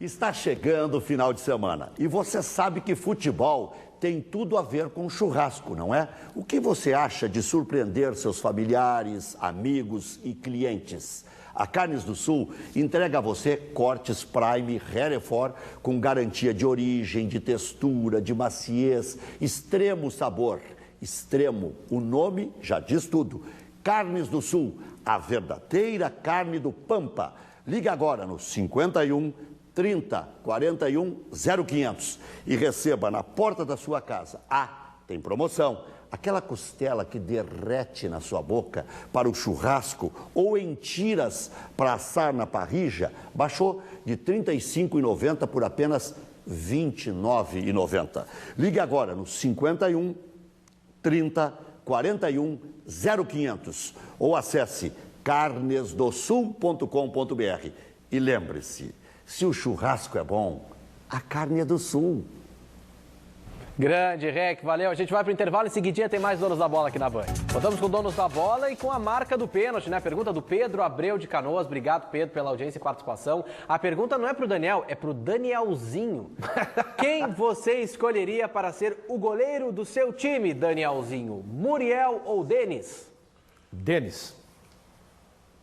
Está chegando o final de semana e você sabe que futebol tem tudo a ver com churrasco, não é? O que você acha de surpreender seus familiares, amigos e clientes? A Carnes do Sul entrega a você cortes Prime Hereford com garantia de origem, de textura, de maciez, extremo sabor. Extremo, o nome já diz tudo. Carnes do Sul, a verdadeira carne do Pampa. Ligue agora no 51 30 41 0500 e receba na porta da sua casa. Tem promoção. Aquela costela que derrete na sua boca para o churrasco ou em tiras para assar na parrilla, baixou de R$ 35,90 por apenas R$ 29,90. Ligue agora no 51 30 41 0500 ou acesse carnesdosul.com.br. E lembre-se, se o churrasco é bom, a carne é do Sul. Grande, Rec, valeu. A gente vai para o intervalo, em seguidinha tem mais donos da bola aqui na Band. Voltamos com donos da bola e com a marca do pênalti, né? Pergunta do Pedro Abreu de Canoas. Obrigado, Pedro, pela audiência e participação. A pergunta não é para o Daniel, é para o Danielzinho. Quem você escolheria para ser o goleiro do seu time, Danielzinho? Muriel ou Denis? Denis.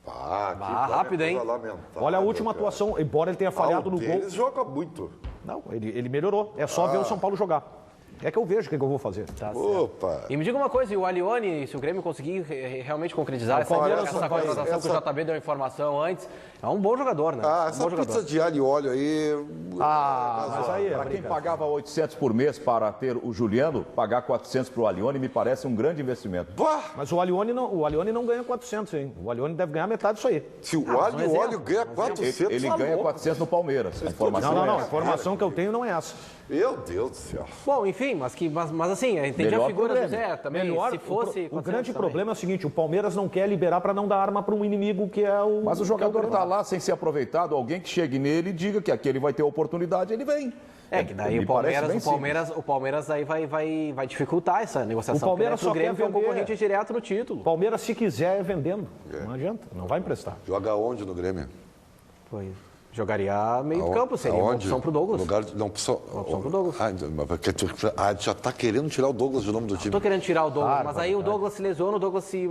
Rápido, hein? Olha a última atuação, embora ele tenha falhado no gol. Ele joga muito. Não, ele melhorou. É só ver o São Paulo jogar. É que eu vejo o que eu vou fazer. Tá. Opa! E me diga uma coisa, e o Alione, se o Grêmio conseguir realmente concretizar essa contratação que o JB deu informação antes, é um bom jogador, né? Essa pizza de alho e óleo aí... mas aí para quem pagava 800 por mês para ter o Juliano, pagar 400 para o Alione me parece um grande investimento. Mas o Alione não ganha 400, hein? O Alione deve ganhar metade disso aí. Se o alho e o óleo ganha 400... Ele ganha 400 no Palmeiras. A informação a informação que eu tenho não é essa. Meu Deus do céu. Bom, enfim, mas assim, entendi a figura do Zé também. Se fosse... O grande problema é o seguinte, o Palmeiras não quer liberar para não dar arma para um inimigo que é o... Mas o jogador está lá sem ser aproveitado, alguém que chegue nele e diga que aqui ele vai ter oportunidade, ele vem. Que daí o Palmeiras aí vai dificultar essa negociação. O Palmeiras só Grêmio quer um concorrente direto no título. O Palmeiras, se quiser, é vendendo. Não adianta, não vai emprestar. Joga onde no Grêmio? Jogaria meio de campo, seria uma opção pro Douglas. Uma opção pro Douglas. Já tá querendo tirar o Douglas do nome do time. Tô querendo tirar o Douglas, mas aí o Douglas se lesiona, o Douglas se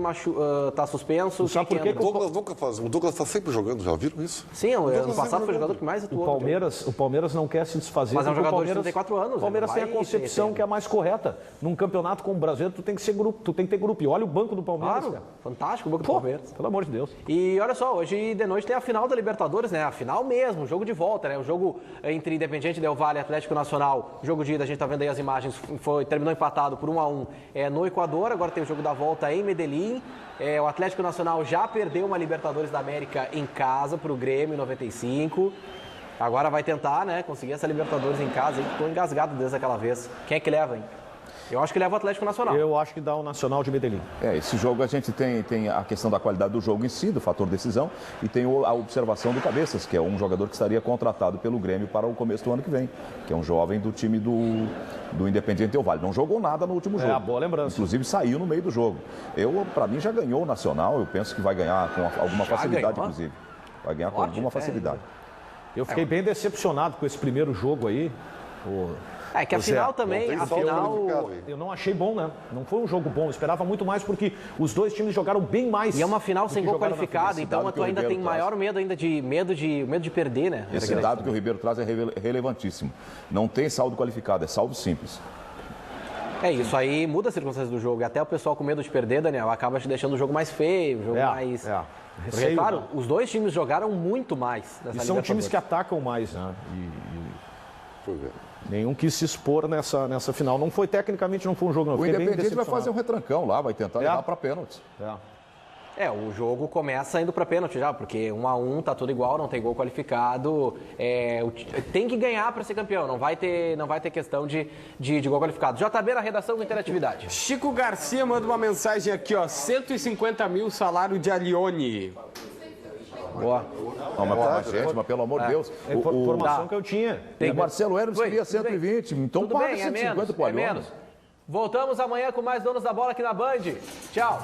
tá suspenso. Sabe por que o Douglas nunca faz? O Douglas tá sempre jogando, já viram isso? Sim, ano passado foi o jogador que mais atuou. O Palmeiras não quer se desfazer. Mas é um jogador de 34 anos. O Palmeiras tem a concepção que é a mais correta. Num campeonato como o brasileiro, tu tem que ser grupo, tu tem que ter grupo. E olha o banco do Palmeiras. Claro, fantástico o banco do Palmeiras. Pelo amor de Deus. E olha só, hoje de noite tem a final da Libertadores, né? A final mesmo, jogo de volta, né? O jogo entre Independiente Del Valle e Atlético Nacional, jogo de ida, a gente tá vendo aí as imagens, terminou empatado por 1-1 no Equador, agora tem o jogo da volta em Medellín. O Atlético Nacional já perdeu uma Libertadores da América em casa pro Grêmio em 95. Agora vai tentar, né, conseguir essa Libertadores em casa, ficou engasgado desde aquela vez. Quem é que leva, hein? Eu acho que leva o Atlético Nacional. Eu acho que dá o Nacional de Medellín. Esse jogo a gente tem a questão da qualidade do jogo em si, do fator decisão, e tem a observação do Cabeças, que é um jogador que estaria contratado pelo Grêmio para o começo do ano que vem, que é um jovem do time do Independiente Del Valle. Não jogou nada no último jogo. Boa lembrança. Inclusive saiu no meio do jogo. Para mim já ganhou o Nacional, eu penso que vai ganhar com alguma facilidade, inclusive. Vai ganhar com alguma facilidade. Eu fiquei bem decepcionado com esse primeiro jogo aí. Que a final também, eu não achei bom, né? Não foi um jogo bom, eu esperava muito mais porque os dois times jogaram bem mais. E é uma final sem gol qualificado, então tu ainda tem maior medo ainda de perder, né? Esse dado que o Ribeiro traz é relevantíssimo. Não tem saldo qualificado, é saldo simples. Isso aí muda as circunstâncias do jogo. E até o pessoal com medo de perder, Daniel, acaba te deixando o jogo mais feio, o jogo mais... Porque, claro, os dois times jogaram muito mais. E são times que atacam mais, né? Nenhum quis se expor nessa final. Tecnicamente não foi um jogo. O Independiente vai fazer um retrancão lá, vai tentar levar para pênaltis. O jogo começa indo para pênalti já, porque 1-1 tá tudo igual, não tem gol qualificado. Tem que ganhar para ser campeão, não vai ter questão de gol qualificado. JB na redação com interatividade. Chico Garcia manda uma mensagem aqui, 150 mil salário de Alione. Boa. Mas pelo amor de Deus. A informação que eu tinha. O Marcelo Hermes queria 120, então paga 150 para o Alione. Voltamos amanhã com mais Donos da Bola aqui na Band. Tchau.